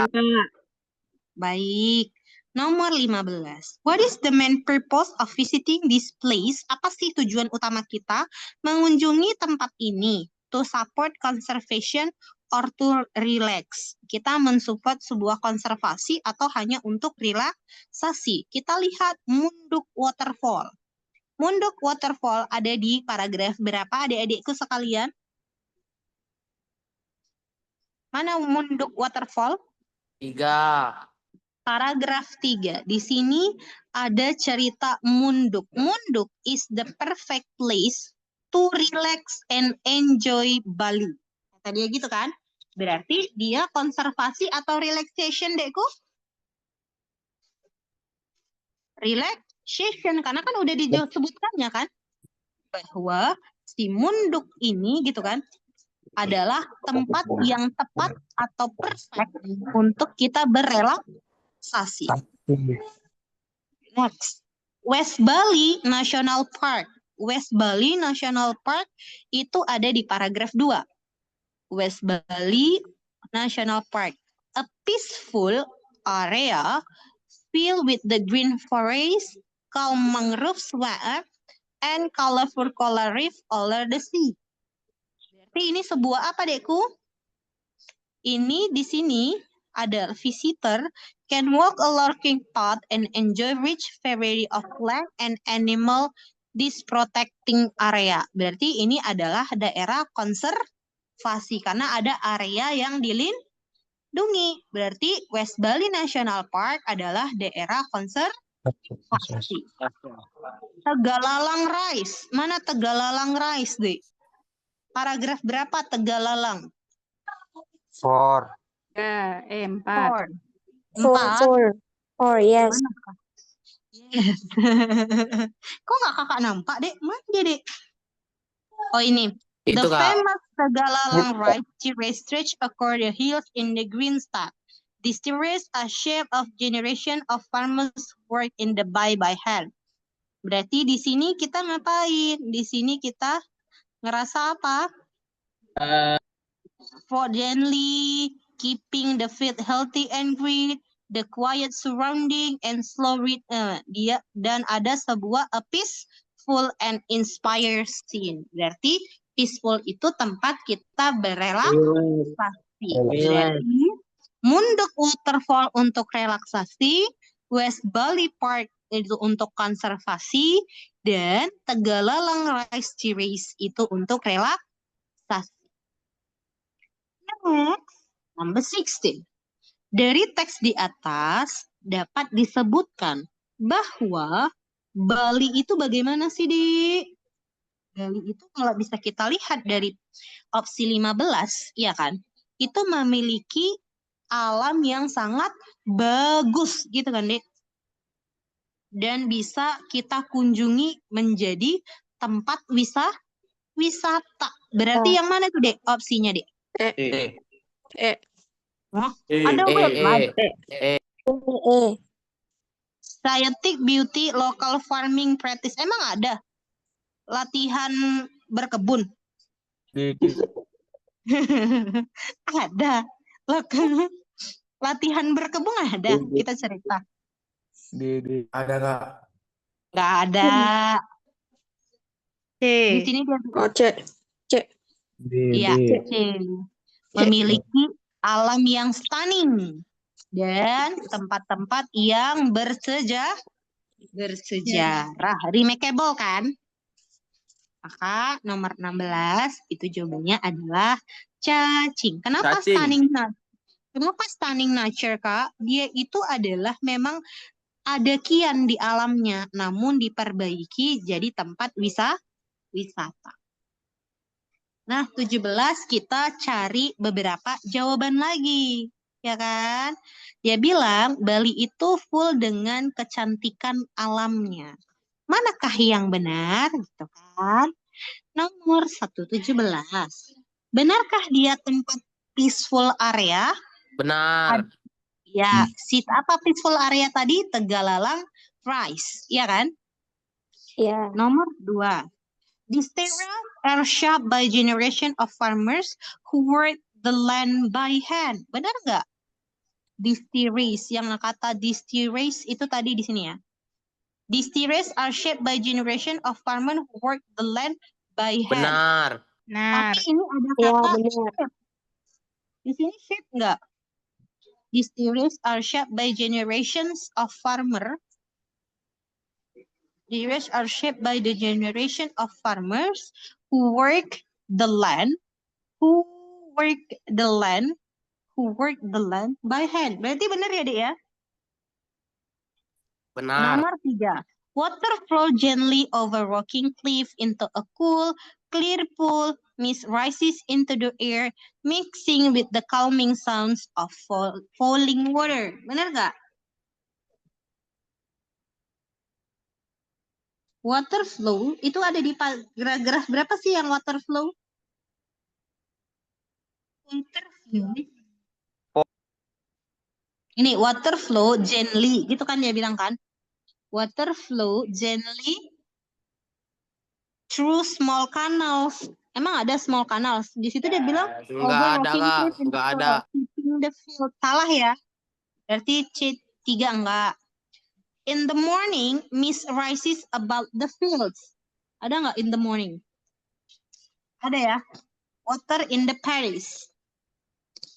Baik. Nomor 15. What is the main purpose of visiting this place? Apa sih tujuan utama kita mengunjungi tempat ini? To support conservation or to relax. Kita mensupport sebuah konservasi atau hanya untuk relaksasi. Kita lihat Munduk Waterfall. Munduk Waterfall ada di paragraf berapa adik-adikku sekalian? Mana Munduk Waterfall? 3. Paragraf 3. Di sini ada cerita Munduk. Munduk is the perfect place to relax and enjoy Bali. Kata dia gitu kan? Berarti dia konservasi atau relaxation, Dekku? Relaxation, karena kan udah disebutkannya kan? Bahwa si Munduk ini gitu kan, adalah tempat yang tepat atau perfect untuk kita berrelaksasi. Next, West Bali National Park. West Bali National Park itu ada di paragraf 2. West Bali National Park, a peaceful area filled with the green forest, calm mangrove swamp, and colorful coral reef over the sea. Berarti ini sebuah apa, Dekku? Ini di sini ada visitor can walk a lurking path and enjoy rich variety of plant and animal this protecting area. Berarti ini adalah daerah konservasi karena ada area yang dilindungi. Berarti West Bali National Park adalah daerah konservasi. Tegalalang Rise. Mana Tegalalang Rise, Dek? Paragraf berapa Tegalalang? 4. 4. Four, yes. Yes. Kok nggak kakak nampak, Dek? Mana dia, Dek? Oh, ini. The Itu, Kak. famous Tegalalang Rise terrace stretch across the hills in the Green Star. This terrace a shape of generation of farmers work in the by hand. Berarti di sini kita ngapain? Di sini kita ngerasa apa? For gently keeping the feet healthy and green, the quiet surrounding and slow dia dan ada sebuah a peaceful and inspired scene. Berarti peaceful itu tempat kita berrelaksasi. Berarti Munduk Waterfall untuk relaksasi, West Bali Park itu untuk konservasi, dan Tegalalang Rice Terrace itu untuk relaksasi. Next, number 16. Dari teks di atas dapat disebutkan bahwa Bali itu bagaimana sih, Dik? Bali itu kalau bisa kita lihat dari opsi 15, ya kan? Itu memiliki alam yang sangat bagus gitu kan, Dik? Dan bisa kita kunjungi menjadi tempat wisata. Berarti yang mana tuh, Dek? Opsinya, Dek? Ada word lain. Scientific beauty local farming practice. Emang ada latihan berkebun? Ada. Latihan berkebun ada. Kita cerita. Ada, Kak. Nggak ada. Di sini dia iya, memiliki alam yang stunning dan tempat-tempat yang bersejarah. Remarkable kan? Maka nomor 16 itu jawabannya adalah cacing. Kenapa Cacing. stunning nature? Kenapa stunning nature, Kak? Dia itu adalah memang ada kian di alamnya, namun diperbaiki jadi tempat wisata. Nah, 17 kita cari beberapa jawaban lagi, ya kan? Dia bilang Bali itu full dengan kecantikan alamnya. Manakah yang benar, gitu kan? Nomor 117. Benarkah dia tempat peaceful area? Benar. Ya, apa peaceful area tadi? Tegalalang Rise, ya kan? Yeah. Nomor 2. These terraces are shaped by generation of farmers who work the land by hand. Benar nggak? These terraces, yang kata these terraces itu tadi di sini ya. These terraces are shaped by generation of farmers who work the land by hand. Benar. Tapi ini ada Ya, kata benar. shape. Di sini shape nggak? These terraces are shaped by generations of farmers. The terraces are shaped by the generation of farmers who work the land, who work the land by hand. Berarti benar ya, Dek ya? Benar. Nomor 3. Water flow gently over rocking cliff into a cool, clear pool, mist rises into the air, mixing with the calming sounds of falling water. Benar nggak? Water flow itu ada di graf berapa sih yang water flow? Water flow. Ini water flow gently, gitu kan dia bilang kan? Water flow gently through small canals. Emang ada small canals? Di situ dia bilang Enggak over ada, rocking Kak. cliff into Enggak ada. keeping the field. Salah ya? Berarti C3 enggak. In the morning, mist rises above the fields. Ada nggak in the morning? Ada ya. Water in the Paris.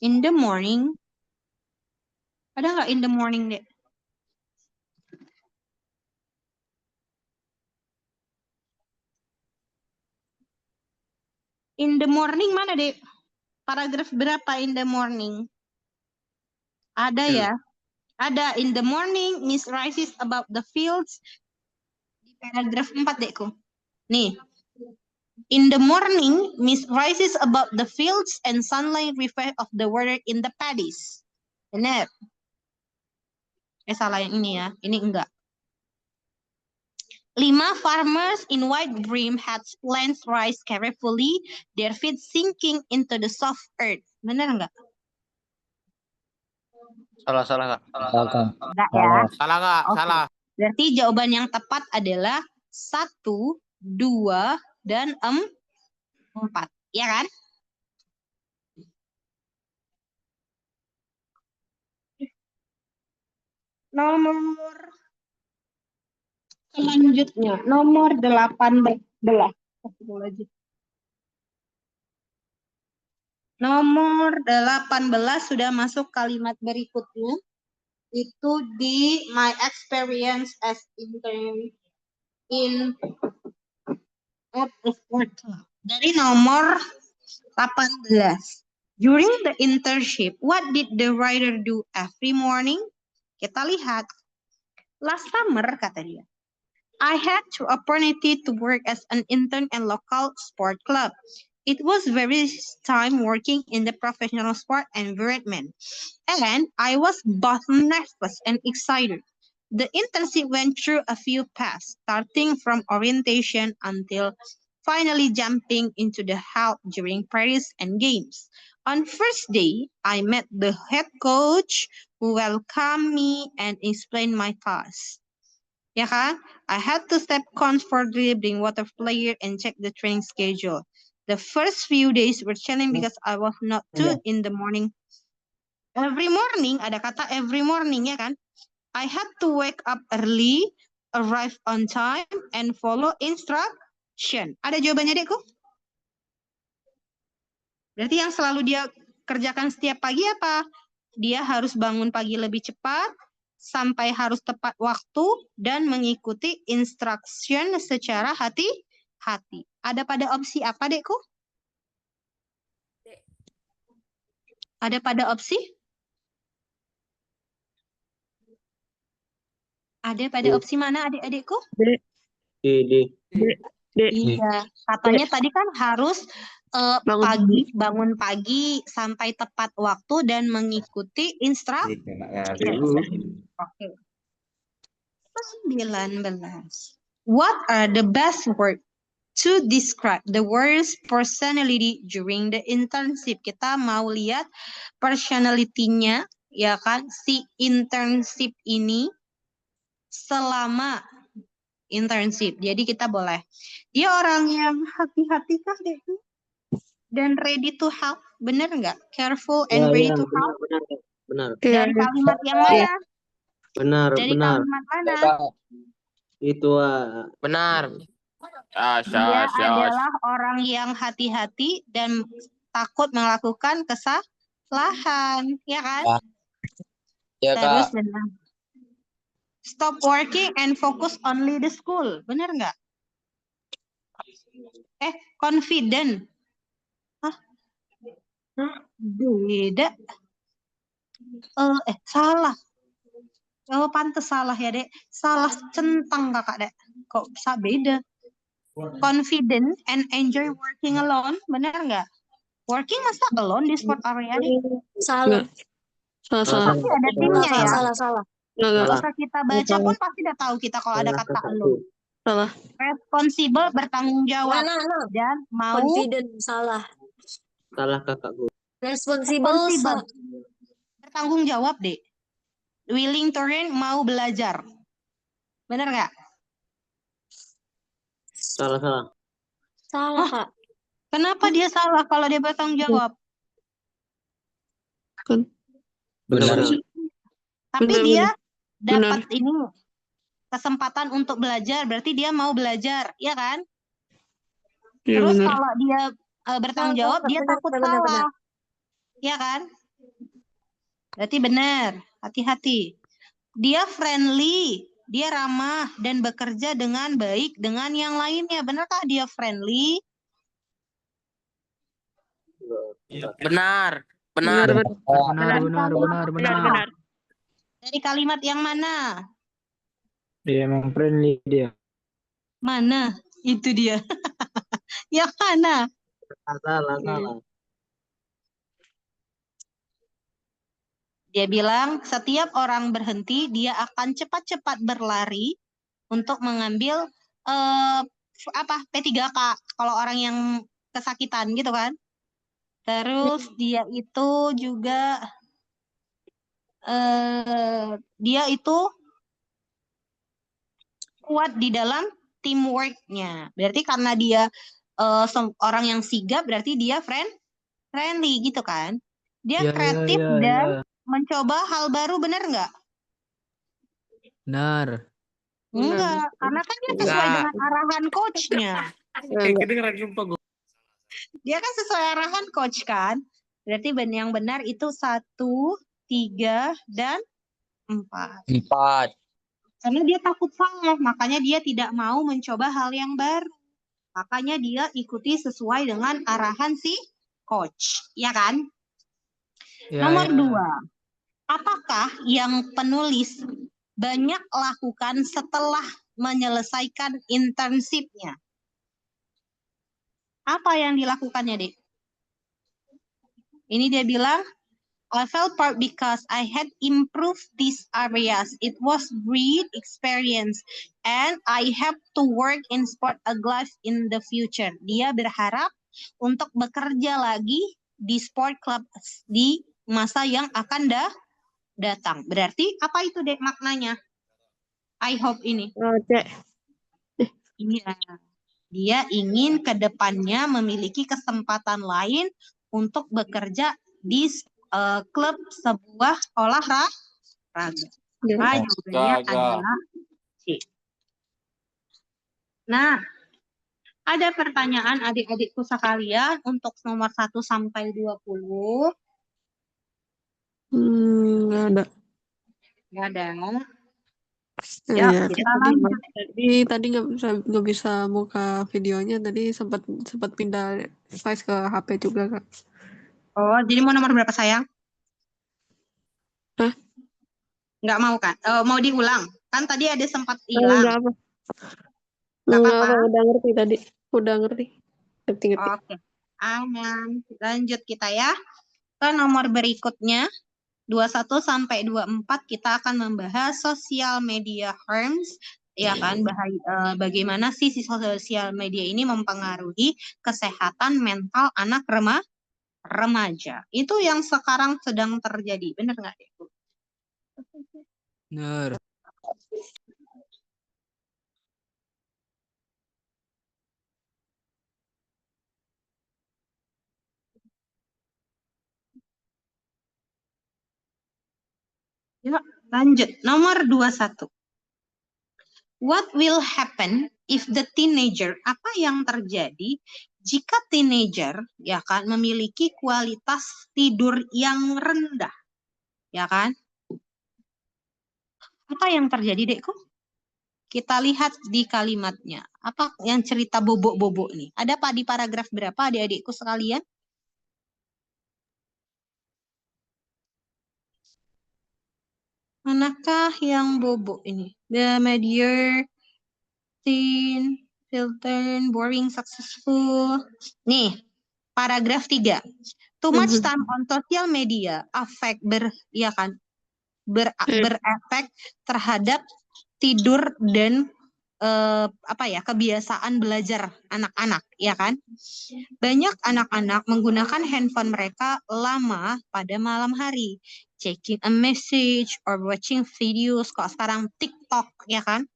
In the morning. Ada nggak in the morning, Dek? In the morning mana, Dek? Paragraf berapa in the morning? Ada ya. Ada in the morning, mist rises above the fields. Di paragraf 4, Dekku. Nih. In the morning, mist rises above the fields and sunlight reflects of the water in the paddies. Benar. Salah yang ini ya. Ini enggak. 5 farmers in white brim hats plants rise carefully, their feet sinking into the soft earth. Benar enggak? Salah, Kak. Enggak ya. Salah, Kak. Oke. Salah. Berarti jawaban yang tepat adalah 1, 2, dan 4. Ya kan? Nomor selanjutnya, nomor 18. Nomor 18 sudah masuk kalimat berikutnya. Itu di my experience as intern in at a sport club. Dari nomor 18. During the internship, what did the writer do every morning? Kita lihat. Last summer, kata dia, I had the opportunity to work as an intern in local sport club. It was very time working in the professional sport environment, and I was both nervous and excited. The internship went through a few paths, starting from orientation until finally jumping into the hall during practice and games. On first day, I met the head coach who welcomed me and explained my task. Ya kan? I had to step comfortably, bring water player, and check the training schedule. The first few days were challenging because I was not too in the morning. Every morning, ada kata every morning ya kan? I had to wake up early, arrive on time, and follow instruction. Ada jawabannya, Dekku? Berarti yang selalu dia kerjakan setiap pagi apa? Dia harus bangun pagi lebih cepat, sampai harus tepat waktu, dan mengikuti instruction secara hati-hati. Ada pada opsi apa, Dekku? Ada pada opsi? Ada pada opsi mana, adik-adikku? D. Iya, katanya tadi kan harus bangun pagi sampai tepat waktu dan mengikuti instruksi. Oke. 19. What are the best words to describe the world's personality during the internship? Kita mau lihat personality-nya, ya kan, si internship ini selama internship. Jadi kita boleh. Dia orang yang hati-hati kah, Dek? Dan ready to help. Bener nggak? Careful and ready to help. Benar. Dari kalimat yang mana? Benar. Dari kalimat mana? Itu Benar. Dia adalah orang yang hati-hati dan takut melakukan kesalahan. Ya kan? Ya, Terus Kak. benar. Stop working and focus only the school. Benar nggak? Confident. Hah? Beda. Salah. Oh, pantes salah ya, Dek. Salah centang kakak, Dek. Kok bisa beda? Confident and enjoy working alone, bener nggak? Working masa alone di sport area, Dek? Salah. Salah, Salah. Pasti ada timnya ya. Salah. Nggak salah, usah kita baca pun pasti udah tahu kita kalau ada salah kata kakakku. alone. Salah. Responsible, bertanggung jawab, dan mau Confident salah. Salah kakakku. Responsible responsible. Bertanggung jawab, Dek. Willing to learn, mau belajar. Bener nggak? Salah, salah. salah, Kak. Kenapa dia salah kalau dia bertanggung jawab? Benar. Tapi Benar, dia benar. dapat ini kesempatan untuk belajar, berarti dia mau belajar, ya kan? Iya, Terus benar. kalau dia bertanggung jawab, dia Benar, takut benar, benar. salah, ya kan? Berarti benar, hati-hati. Dia friendly, dia ramah dan bekerja dengan baik dengan yang lainnya. Benarkah dia friendly? Benar. Benar, Benar. benar. Dari kalimat yang mana? Dia emang friendly dia. Mana? Itu dia. Yang mana? Salah, salah. Dia bilang setiap orang berhenti, dia akan cepat-cepat berlari untuk mengambil P3K kalau orang yang kesakitan gitu kan. Terus dia itu juga dia itu kuat di dalam teamwork-nya. Berarti karena dia orang yang sigap, berarti dia friendly gitu kan. Dia kreatif dan mencoba hal baru, bener nggak? Benar. Enggak, karena kan dia sesuai dengan arahan coach-nya. Kedengeran sumpah gue. Dia kan sesuai arahan coach kan. Berarti yang benar itu 1, 3, dan 4. 4. Karena dia takut salah, makanya dia tidak mau mencoba hal yang baru. Makanya dia ikuti sesuai dengan arahan si coach, ya kan? Ya, Nomor ya. 2, apakah yang penulis banyak lakukan setelah menyelesaikan internship-nya? Apa yang dilakukannya, Dek? Ini dia bilang, I felt proud because I had improved these areas. It was great experience and I have to work in sport agility in the future. Dia berharap untuk bekerja lagi di sport club di masa yang akan datang. Berarti apa itu, Dek, maknanya? I hope ini. Iya. Dia ingin ke depannya memiliki kesempatan lain untuk bekerja di klub sebuah olahraga. Jawabannya adalah C. Nah, ada pertanyaan adik-adikku sekalian untuk nomor 1 sampai 20. Nggak ada. Nggak ada. Ya, Ya, kita lanjut. tadi nggak bisa buka videonya. Tadi sempat pindah device ke HP juga, Kak. Oh, jadi mau nomor berapa, sayang? Hah? Nggak mau kan? Mau diulang? Kan tadi ada sempat Nggak hilang. apa. Nggak Nggak apa-apa. apa, udah ngerti tadi. Udah ngerti. Ngerti. Oke, aman. Lanjut kita ya. Ke nomor berikutnya, 21 sampai 24 kita akan membahas sosial media harms, ya kan? Bagaimana sih si sosial media ini mempengaruhi kesehatan mental anak remaja. Itu yang sekarang sedang terjadi. Benar nggak, Dek? Benar. Ya, lanjut. Nomor 21. What will happen if the teenager, apa yang terjadi jika teenager ya kan memiliki kualitas tidur yang rendah, ya kan? Apa yang terjadi, Dekku? Kita lihat di kalimatnya. Apa yang cerita bobok-bobok nih? Ada Pak di paragraf berapa, adik-adikku sekalian? Manakah yang bobo ini? The media, teen, filter, boring, successful. Nih, paragraf 3. Too much time on social media ya kan? Berefek terhadap tidur dan kebiasaan belajar anak-anak, ya kan? Banyak anak-anak menggunakan handphone mereka lama pada malam hari, checking a message or watching videos, kok sekarang TikTok, ya kan?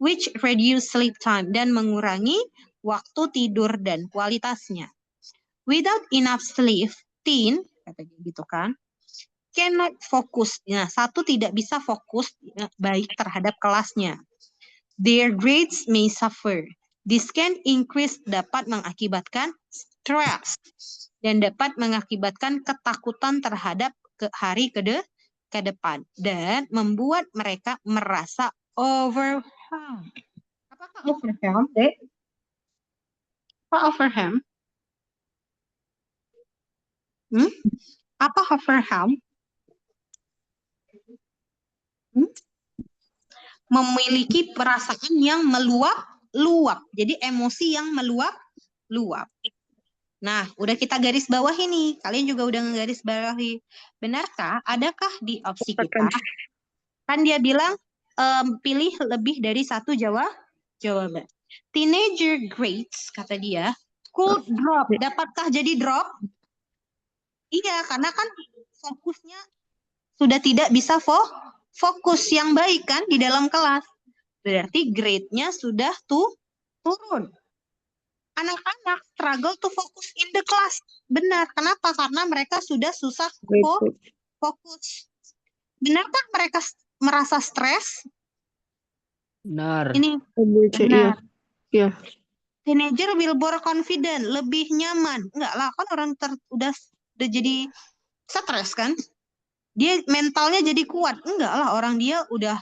Which reduce sleep time dan mengurangi waktu tidur dan kualitasnya. Without enough sleep, teen, katanya gitu kan, cannot focus. Nah, satu tidak bisa fokus baik terhadap kelasnya. Their grades may suffer. This can increase, dapat mengakibatkan stress dan dapat mengakibatkan ketakutan terhadap hari ke depan dan membuat mereka merasa overwhelmed. Apakah overwhelmed, Dek? Apa overwhelmed? Apa overwhelmed? Memiliki perasaan yang meluap-luap. Jadi emosi yang meluap-luap. Nah, udah kita garis bawah ini. Kalian juga udah ngegaris bawahi. Benarkah, adakah di opsi kita? Kan dia bilang pilih lebih dari satu jawaban. Teenager grades, kata dia, could drop. Dapatkah jadi drop? Iya, karena kan fokusnya sudah tidak bisa fokus yang baik kan di dalam kelas. Berarti grade-nya sudah turun. Anak-anak struggle to focus in the class. Benar. Kenapa? Karena mereka sudah susah fokus. Benarkah mereka merasa stres? Benar. Ini Benar. Iya. Teenager will more confident, lebih nyaman. Enggak lah, kan orang udah jadi stres kan? Dia mentalnya jadi kuat. Enggak lah, orang dia udah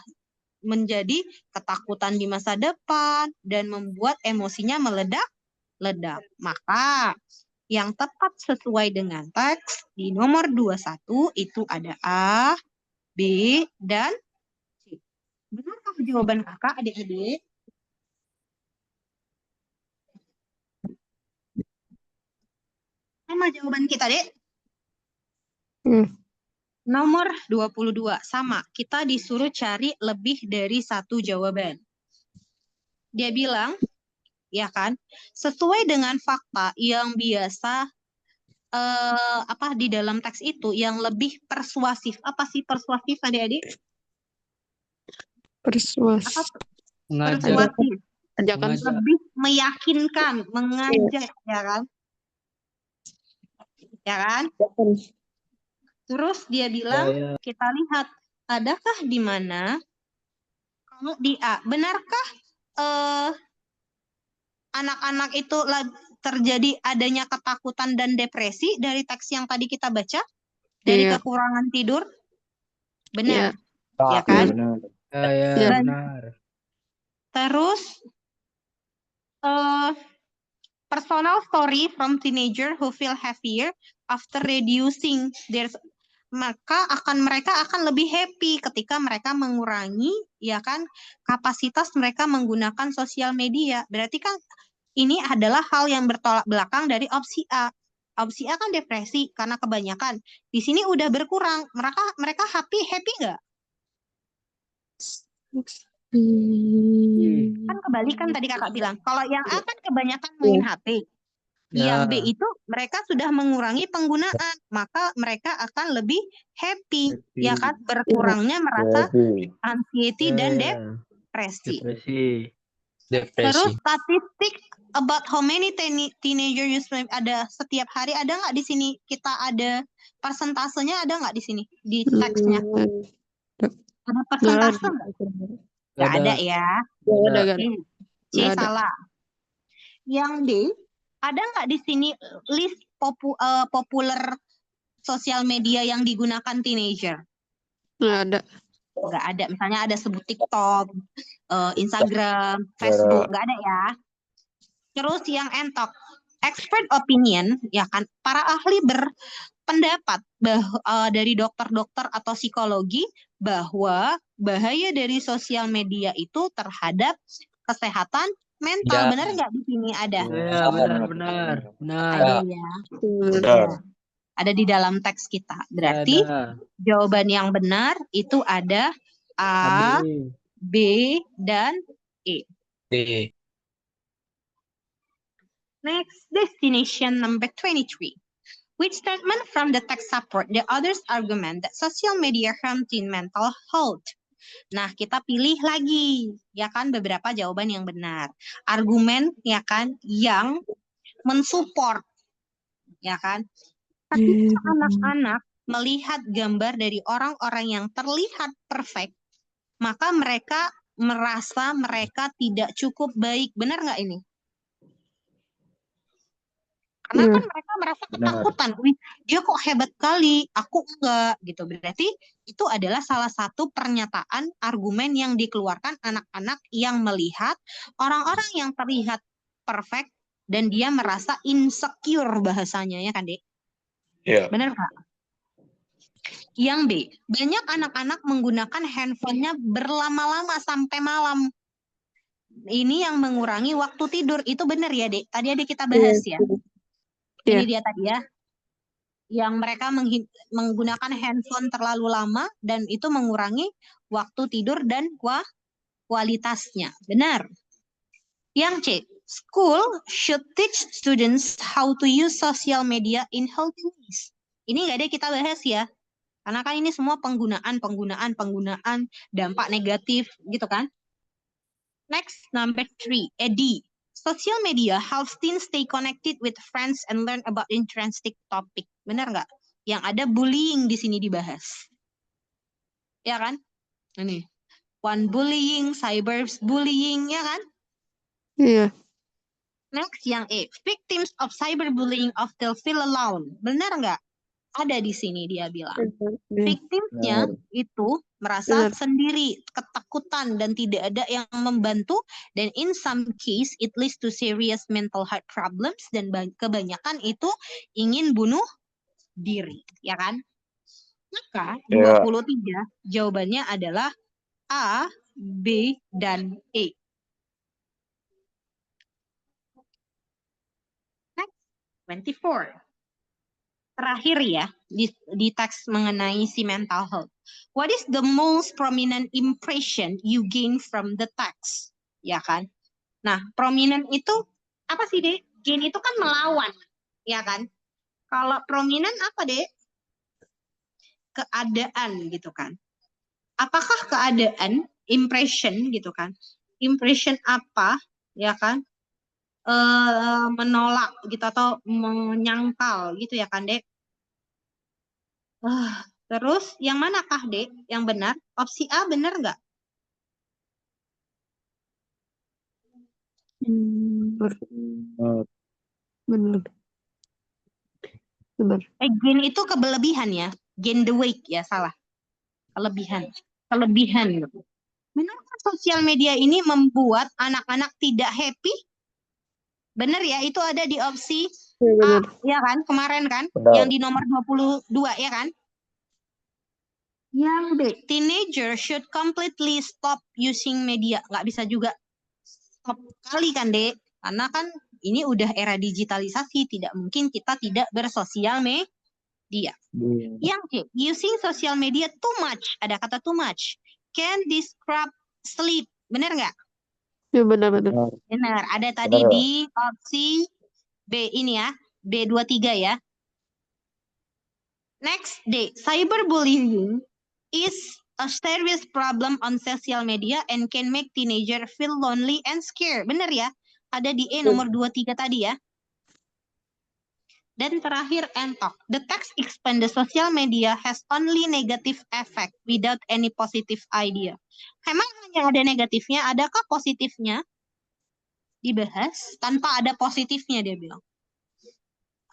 menjadi ketakutan di masa depan dan membuat emosinya meledak. Maka yang tepat sesuai dengan teks di nomor 21 itu ada A, B, dan C. Benarkah jawaban kakak, adik-adik? Sama jawaban kita, Dek. Nomor 22, sama. Kita disuruh cari lebih dari satu jawaban. Dia bilang, ya kan, sesuai dengan fakta yang biasa di dalam teks itu yang lebih persuasif. Apa sih persuasif, adik-adik? Persuasif. Persuasif. Ajakan. Lebih meyakinkan, mengajak, ya kan? Ya kan? Terus dia bilang, kita lihat, adakah di mana kalau di A, benarkah anak-anak itu terjadi adanya ketakutan dan depresi dari teks yang tadi kita baca? Dari kekurangan tidur? Benar. Ya kan? Benar. Terus, personal story from teenager who feel happier after reducing their, maka mereka akan lebih happy ketika mereka mengurangi, ya kan, kapasitas mereka menggunakan sosial media. Berarti kan ini adalah hal yang bertolak belakang dari opsi A. Opsi A kan depresi karena kebanyakan. Di sini udah berkurang. Mereka happy nggak? Kan kebalikan tadi kakak bilang. Kalau yang A kan kebanyakan main HP. Yang B itu mereka sudah mengurangi penggunaan, maka mereka akan lebih happy. Ya kan, berkurangnya merasa anxiety dan depresi. Terus statistik about how many teenager use ada setiap hari, ada nggak di sini? Kita ada persentasenya, ada nggak di sini di teksnya? Ada persentase nggak? Nggak ada ya. C salah. Yang D, ada nggak di sini list populer sosial media yang digunakan teenager? Nggak ada. Nggak ada. Misalnya ada sebut TikTok, Instagram, Facebook, nggak ada ya. Terus yang entok, expert opinion, ya kan, para ahli pendapat dari dokter-dokter atau psikologi bahwa bahaya dari sosial media itu terhadap kesehatan mental. Ya. Benar nggak di sini ada? Ya, benar. Ada ya. Benar. Ada di dalam teks kita. Berarti Ada. jawaban yang benar itu ada A, AB. B, dan E. D. Next, destination number 23. Which statement from the text support the other's argument that social media harm teen mental health? Nah, kita pilih lagi, ya kan, beberapa jawaban yang benar. Argumen, ya kan, yang mensupport, ya kan. Ketika anak-anak melihat gambar dari orang-orang yang terlihat perfect, maka mereka merasa mereka tidak cukup baik. Benar nggak ini? Karena kan mereka merasa ketakutan. Wih, dia kok hebat kali, aku enggak gitu. Berarti itu adalah salah satu pernyataan argumen yang dikeluarkan anak-anak yang melihat orang-orang yang terlihat perfect dan dia merasa insecure bahasanya, ya kan, Dek? Iya. Benar Kak? Yang B, banyak anak-anak menggunakan handphonenya berlama-lama sampai malam. Ini yang mengurangi waktu tidur. Itu benar ya, Dek? Tadi ada kita bahas ya. Ini dia tadi ya, yang mereka menggunakan handphone terlalu lama dan itu mengurangi waktu tidur dan kualitasnya. Benar. Yang C, school should teach students how to use social media in healthy ways. Ini nggak ada kita bahas ya, karena kan ini semua penggunaan dampak negatif gitu kan. Next, number 3, D. Social media helps teens stay connected with friends and learn about interesting topic. Benar nggak? Yang ada bullying di sini dibahas. Ya kan? Ini. One bullying, cyberbullying, ya kan? Iya. Next, yang E. Victims of cyberbullying often feel alone. Benar nggak? Ada di sini dia bilang. Victimnya itu merasa sendiri, ketakutan, dan tidak ada yang membantu. Dan in some case, it leads to serious mental health problems. Dan kebanyakan itu ingin bunuh diri. Ya kan? Maka 23 jawabannya adalah A, B, dan E. Next, 24. Terakhir ya, di teks mengenai si mental health. What is the most prominent impression you gain from the text? Ya kan? Nah, prominent itu apa sih, Dek? Gain itu kan melawan, ya kan? Kalau prominent apa, Dek? Keadaan gitu kan. Apakah keadaan, impression gitu kan? Impression apa, ya kan? Menolak gitu atau menyangkal gitu ya kan, Dek? Terus yang manakah, Dek, yang benar? Opsi A benar nggak? Benar. Gain itu kelebihan ya. Gain the weight ya, salah. Kelebihan gitu. Benarkah sosial media ini membuat anak-anak tidak happy? Benar ya, itu ada di opsi A, ya kan? Kemarin kan? Yang di nomor 22, ya kan? Yang B, teenager should completely stop using media. Nggak bisa juga stop kali kan, Dek? Karena kan ini udah era digitalisasi, tidak mungkin kita tidak bersosial media. Yang C, using social media too much. Ada kata too much. Can disrupt sleep. Benar nggak? Ya, benar. Benar. Ada tadi di opsi B ini ya. B23 ya. Next D, cyberbullying is a serious problem on social media and can make teenager feel lonely and scared. Benar ya? Ada di E nomor 23 tadi ya. Dan terakhir entok. The text explain the social media has only negative effect without any positive idea. Emang hanya ada negatifnya, adakah positifnya? Dibahas tanpa ada positifnya, dia bilang.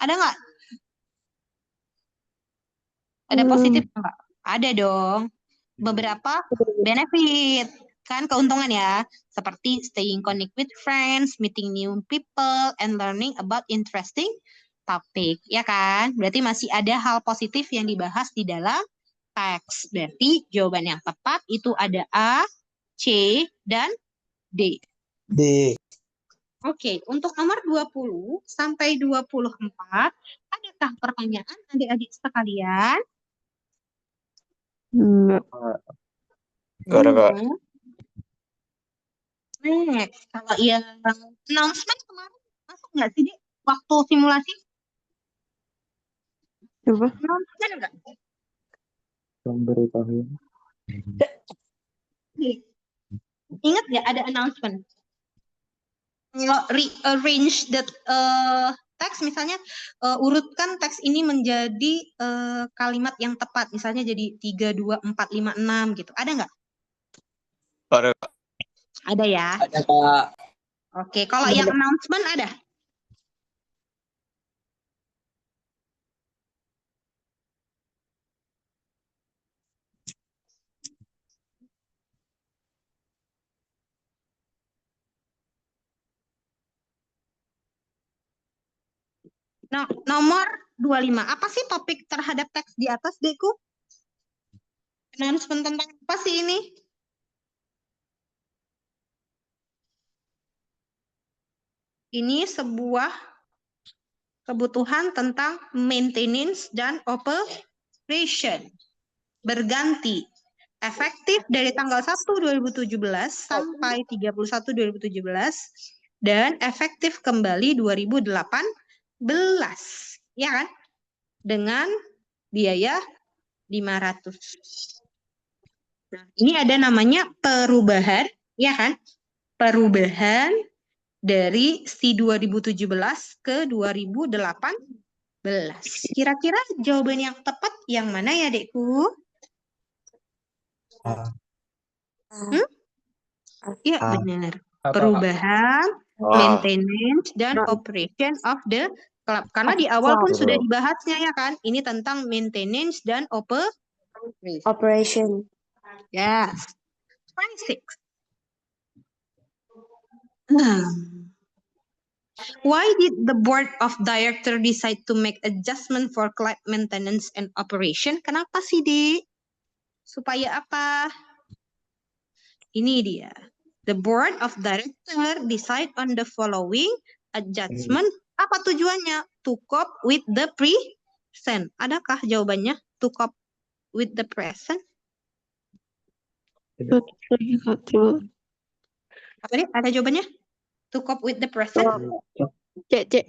Ada nggak? Ada positif nggak? Ada dong. Beberapa benefit. Kan keuntungan ya. Seperti staying connect with friends, meeting new people, and learning about interesting topik, ya kan? Berarti masih ada hal positif yang dibahas di dalam teks. Berarti jawaban yang tepat itu ada A, C, dan D. D. Oke, untuk nomor 20 sampai 24, adakah pertanyaan adik-adik sekalian? Enggak. Belum. Next, kalau yang announcement kemarin masuk nggak sih, Dik? Waktu simulasi? Coba. Announcement nggak? Memberitahu. Ingat nggak ada announcement? Kalau rearrange that teks, misalnya urutkan teks ini menjadi kalimat yang tepat, misalnya jadi 3, 2, 4, 5, 6 gitu. Ada nggak? Ada. Ada ya? Ada Kak. Oke, kalau yang announcement ada? Nah, nomor 25. Apa sih topik terhadap teks di atas, Deku? Announcement tentang apa sih ini? Ini sebuah kebutuhan tentang maintenance dan operation. Berganti. Efektif dari tanggal 1 2017 sampai 31 2017 dan efektif kembali 2018. Ya kan? Dengan biaya 500. Nah, ini ada namanya perubahan, ya kan? Perubahan dari si 2017 ke 2018. Kira-kira jawaban yang tepat yang mana ya, Dekku? Iya, benar. Perubahan, maintenance, dan operation of the club. Karena di awal pun sudah dibahasnya, ya kan? Ini tentang maintenance dan operation. Yes. 26. Why did the board of director decide to make adjustment for club maintenance and operation? Kenapa sih, Di? Supaya apa? Ini dia. The board of director decide on the following adjustment. Apa tujuannya? To cope with the present. Adakah jawabannya? To cope with the present? Coba. Apa nih? Ada jawabannya? To cope with the present? Cek.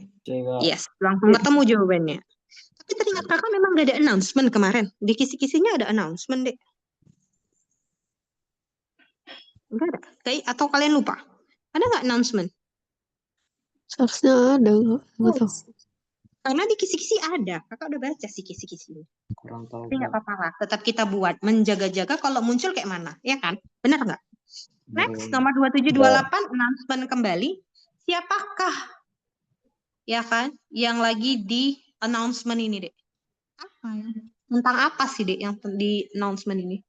Yes, langsung ketemu jawabannya. Tapi teringat kakak memang gak ada announcement kemarin. Di kisi-kisinya ada announcement, Dek. Enggak ada? Atau kalian lupa? Ada nggak announcement? Seharusnya ada, nggak tahu. Karena di kisi-kisi ada. Kakak udah baca sih kisi-kisinya. Kurang tahu. Tapi nggak apa-apa lah. Tetap kita buat. Menjaga-jaga kalau muncul kayak mana. Ya kan? Benar nggak? Next, nomor 2728, announcement kembali. Siapakah? Ya kan? Yang lagi di announcement ini, Dek. Apa ya? Tentang apa sih, Dek, yang di announcement ini?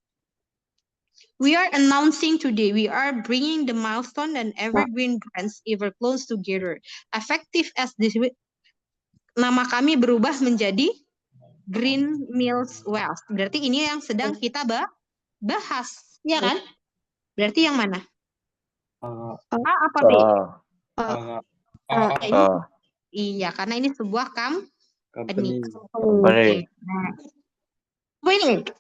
We are announcing today, we are bringing the milestone and evergreen brands ever close together. Effective as this week, nama kami berubah menjadi Green Mills Wealth. Berarti ini yang sedang kita bahas, ya kan? Berarti yang mana? A apa B? Iya, karena ini sebuah company. Okay. Wait.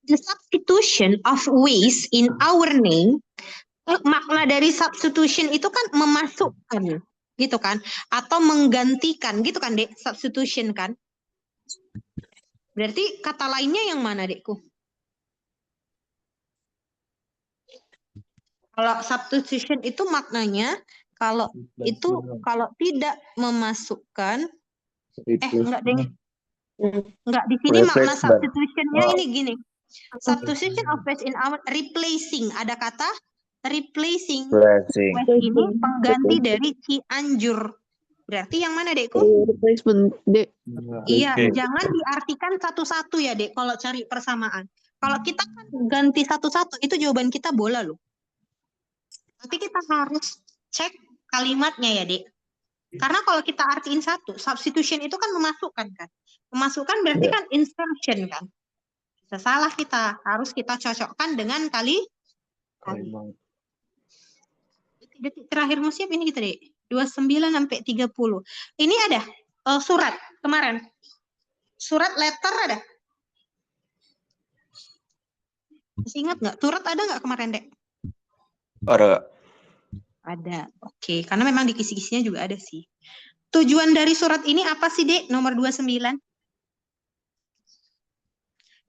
The substitution of ways in our name, makna dari substitution itu kan memasukkan, gitu kan? Atau menggantikan, gitu kan, Dek? Substitution kan? Berarti kata lainnya yang mana, Dekku? Kalau substitution itu maknanya, kalau tidak memasukkan, enggak, Dek. Enggak, di sini makna substitutionnya ini gini. Substitution of ways in our replacing, ada kata replacing. Ways ini pengganti dari Cianjur. Berarti yang mana, Dekku? Replacement, Dek. Iya, jangan diartikan satu-satu ya, Dek, kalau cari persamaan. Kalau kita kan ganti satu-satu, itu jawaban kita bola loh. Tapi kita harus cek kalimatnya ya, Dek. Karena kalau kita artiin satu, substitution itu kan memasukkan kan. Memasukkan berarti kan insertion kan. Bisa salah kita. Harus kita cocokkan dengan kali. Detik terakhir mau siap ini kita deh. 29 sampai 30. Ini ada surat kemarin. Surat letter ada. Masih ingat nggak? Surat ada nggak kemarin, Dek? Ada. Ada. Oke, karena memang di kisi-kisinya juga ada sih. Tujuan dari surat ini apa sih, Dek? Nomor 29.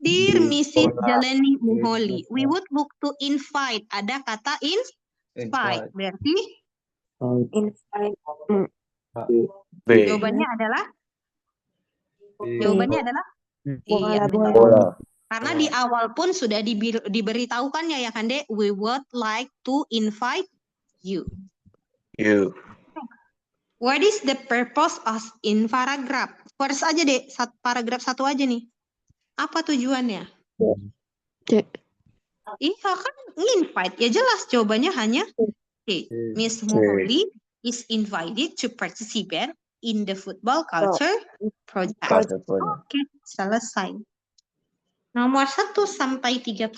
Dear Mrs. Jalani Muholi, we would look to invite. Ada kata invite. Berarti B. jawabannya adalah iya. Bola. Karena di awal pun sudah diberitahukannya ya kan, Dek, we would like to invite you. You. What is the purpose of in paragraph? First aja, Dek, paragraf 1 aja nih. Apa tujuannya? Iya kan, invite. Ya jelas jawabannya hanya C. Miss Muholi is invited to participate in the football culture project. Oke, selesai. Nomor 1 sampai 30,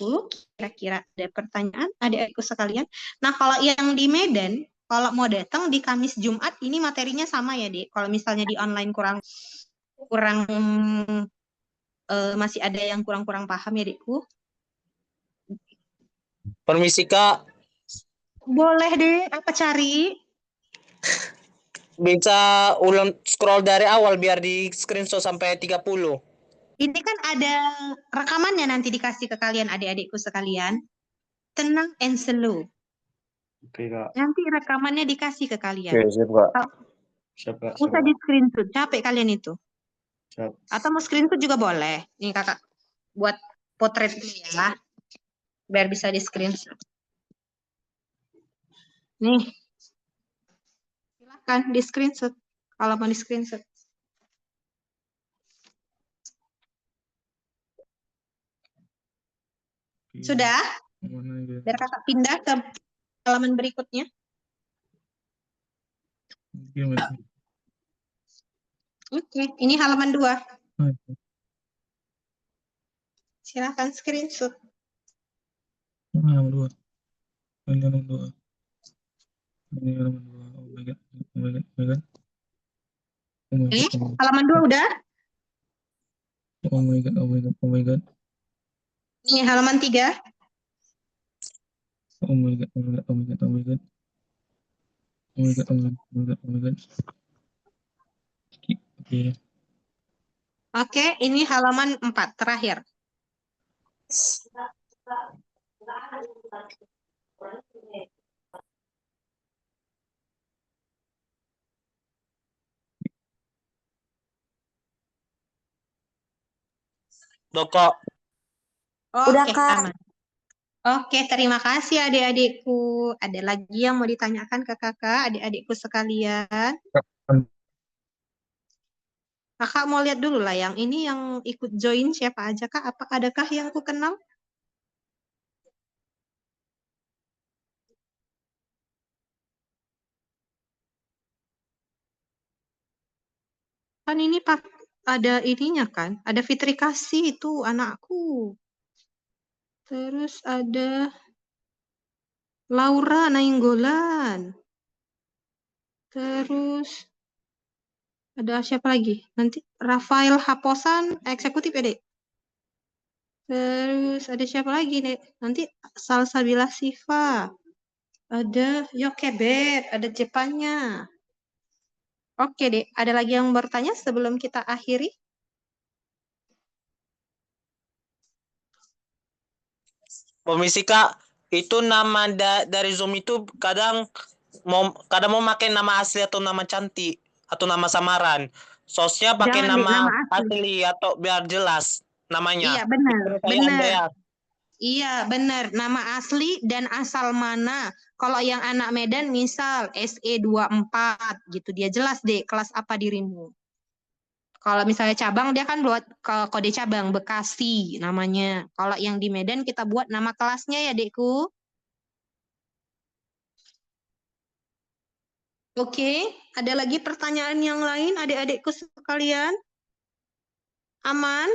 kira-kira ada pertanyaan adik-adikku sekalian. Nah, kalau yang di Medan, kalau mau datang di Kamis Jumat, ini materinya sama ya, Dek. Kalau misalnya di online kurang masih ada yang kurang paham ya, Dekku. Permisi Kak, Boleh deh, apa cari? bisa ulang scroll dari awal biar di screenshot sampai 30. Ini kan ada rekamannya nanti dikasih ke kalian adik-adikku sekalian. Tenang and slow. Oke, Kak. Nanti rekamannya dikasih ke kalian. Oke, siap, Kak. Siap, Kak. Usah di screenshot, capek kalian itu. Siap. Atau mau screenshot juga boleh. Nih kakak buat potret dulu ya. Biar bisa di screenshot. Nih. Silakan di screenshot. Kalau mau di screenshot. Sudah? Biar kakak pindah ke halaman berikutnya. Oke, ini halaman 2. Silakan screenshot. Halaman 2. Ini halaman 2. Ini halaman 2. Oh my god. Oh my god. Oh my god. Oh my Oke, god. halaman 2 udah. Oh my god. Oh my god. Oh my god. Ini halaman 3. Oh my god. Oh my god. Oh my god. Oh my god. Oh my god. Oh my god. Oh my god. Oh my god. Oke. Oke, ini halaman 4 terakhir. Doko. Oke, aman. Oke, terima kasih adik-adikku. Ada lagi yang mau ditanyakan ke kakak, adik-adikku sekalian? Kakak mau lihat dulu lah yang ini yang ikut join siapa aja, Kak? Adakah yang ku kenal? Kan ini ada ininya kan? Ada Fitri Kasih itu anakku. Terus ada Laura Nainggolan. Terus ada siapa lagi? Nanti Rafael Haposan, eksekutif ya, Dek? Terus ada siapa lagi, Dek? Nanti Salsabila Siva. Ada Yokebet, ada Jepangnya. Oke, Dek. Ada lagi yang bertanya sebelum kita akhiri? Permisi Kak, itu nama dari Zoom itu kadang mau pakai nama asli atau nama cantik atau nama samaran. Sosnya pakai Jangan, Dek, nama nama asli atau biar jelas namanya. Iya, benar. Saya Benar. Andreas. Iya, benar. Nama asli dan asal mana. Kalau yang anak Medan misal SE24 gitu, dia jelas deh kelas apa dirimu. Kalau misalnya cabang dia kan buat kode cabang Bekasi namanya. Kalau yang di Medan kita buat nama kelasnya ya, Dekku. Oke, ada lagi pertanyaan yang lain adik-adikku sekalian? Aman?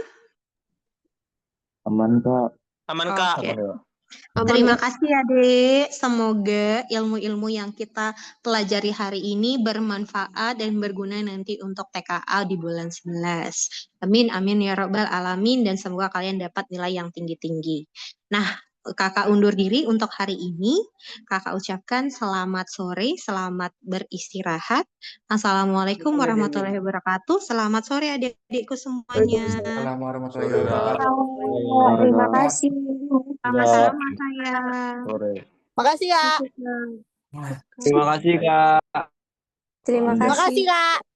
Aman, Kak. Aman, Kak. Oke. Aman, Terima Kak. kasih adik. Semoga ilmu-ilmu yang kita pelajari hari ini bermanfaat dan berguna nanti untuk TKA di bulan 11. Amin, amin ya robbal alamin. Dan semoga kalian dapat nilai yang tinggi-tinggi. Nah, kakak undur diri untuk hari ini. Kakak ucapkan selamat sore, selamat beristirahat. Assalamualaikum warahmatullahi wabarakatuh. Selamat sore adik-adikku semuanya. Waalaikumsalam warahmatullahi wabarakatuh. Terima kasih. Sama-sama saya. Sore. Makasih, Kak. Terima kasih, Kak. Terima Makasih, Kak.